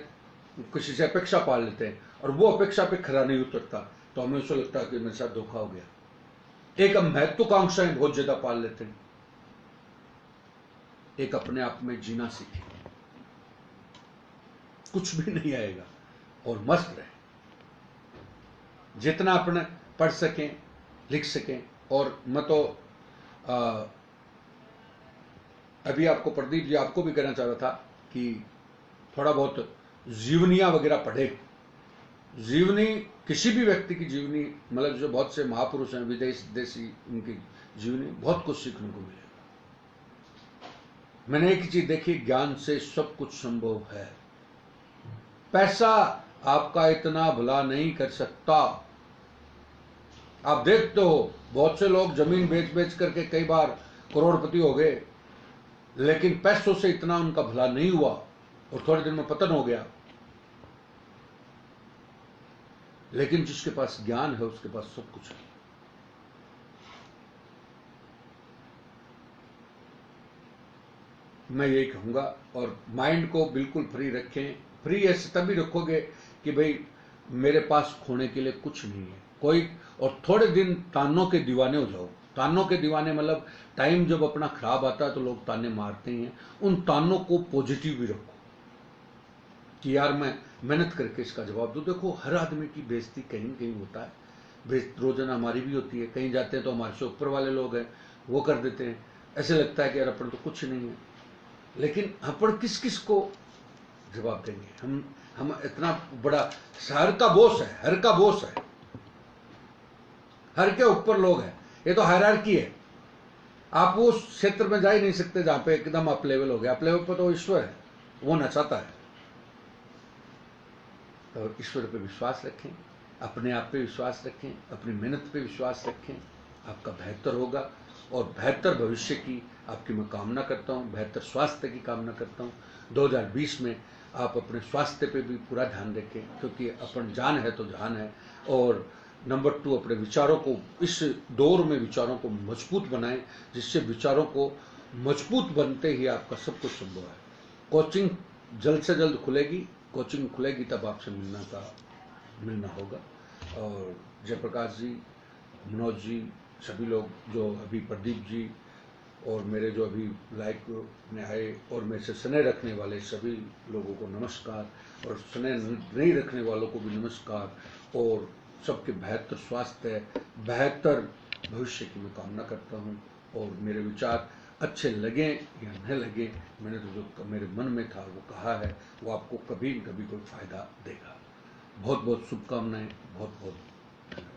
किसी से अपेक्षा पाल लेते हैं और वो अपेक्षा पे खरा नहीं उतरता, तो हमें ऐसा लगता है कि मेरे साथ धोखा हो गया। एक हम महत्वाकांक्षाएं बहुत ज्यादा पाल लेते हैं। एक अपने आप में जीना सीखें, कुछ भी नहीं आएगा, और मस्त रहे। जितना अपने पढ़ सकें, लिख सकें। और मैं तो अभी आपको प्रदीप जी, आपको भी कहना चाह रहा था कि थोड़ा बहुत जीवनियां वगैरह पढ़े। जीवनी, किसी भी व्यक्ति की जीवनी, मतलब जो बहुत से महापुरुष हैं विदेश देशी, उनकी जीवनी बहुत कुछ सीखने को मिलेगा। मैंने एक चीज देखी, ज्ञान से सब कुछ संभव है। पैसा आपका इतना भला नहीं कर सकता। आप देखते हो बहुत से लोग जमीन बेच बेच करके कई बार करोड़पति हो गए, लेकिन पैसों से इतना उनका भला नहीं हुआ और थोड़े दिन में पतन हो गया। लेकिन जिसके पास ज्ञान है उसके पास सब कुछ है। मैं यही कहूँगा। और माइंड को बिल्कुल फ्री रखें। फ्री ऐसे तभी रखोगे कि भाई मेरे पास खोने के लिए कुछ नहीं है कोई। और थोड़े दिन तानों के दीवाने हो जाओ। तानों के दीवाने मतलब टाइम जब अपना खराब आता है तो लोग ताने मारते ही हैं, उन तानों को पॉजिटिव भी रखो कि यार मैं मेहनत करके इसका जवाब दूं। देखो हर आदमी की बेइज्जती कहीं न कहीं होता है, रोजाना हमारी भी होती है। कहीं जाते हैं तो हमारे से ऊपर वाले लोग हैं वो कर देते हैं, ऐसे लगता है कि यार अपन तो कुछ नहीं है। लेकिन अपन किस किस को जवाब देंगे? हम इतना बड़ा हर का बॉस है, हर का बॉस है, हर के ऊपर लोग हैं, ये तो हायरार्की है। आप उस क्षेत्र में जा ही नहीं सकते जहां पे एकदम आप लेवल हो गए। आप लेवल पर तो ईश्वर है, वो नचाता है। और ईश्वर पे विश्वास रखें, अपने आप पे विश्वास रखें, अपनी मेहनत पे विश्वास रखें, आपका बेहतर होगा। और बेहतर भविष्य की आपकी मैं कामना करता हूँ, बेहतर स्वास्थ्य की कामना करता हूँ। 2020 में आप अपने स्वास्थ्य पे भी पूरा ध्यान रखें, क्योंकि अपन जान है तो जान है। और नंबर 2, अपने विचारों को इस दौर में विचारों को मजबूत बनाएं, जिससे विचारों को मजबूत बनते ही आपका सब कुछ संभव है। कोचिंग जल्द से जल्द खुलेगी, कोचिंग खुलेगी तब आपसे मिलना होगा। और जयप्रकाश जी, मनोज जी, सभी लोग जो अभी, प्रदीप जी, और मेरे जो अभी लाइक में आए और मेरे से स्नेह रखने वाले सभी लोगों को नमस्कार, और स्नेह नहीं रखने वालों को भी नमस्कार। और सबके बेहतर स्वास्थ्य, बेहतर भविष्य की मैं कामना करता हूँ। और मेरे विचार अच्छे लगे या न लगे, मैंने तो जो मेरे मन में था वो कहा है, वो आपको कभी न कभी कोई फायदा देगा। बहुत बहुत शुभकामनाएं, बहुत बहुत धन्यवाद।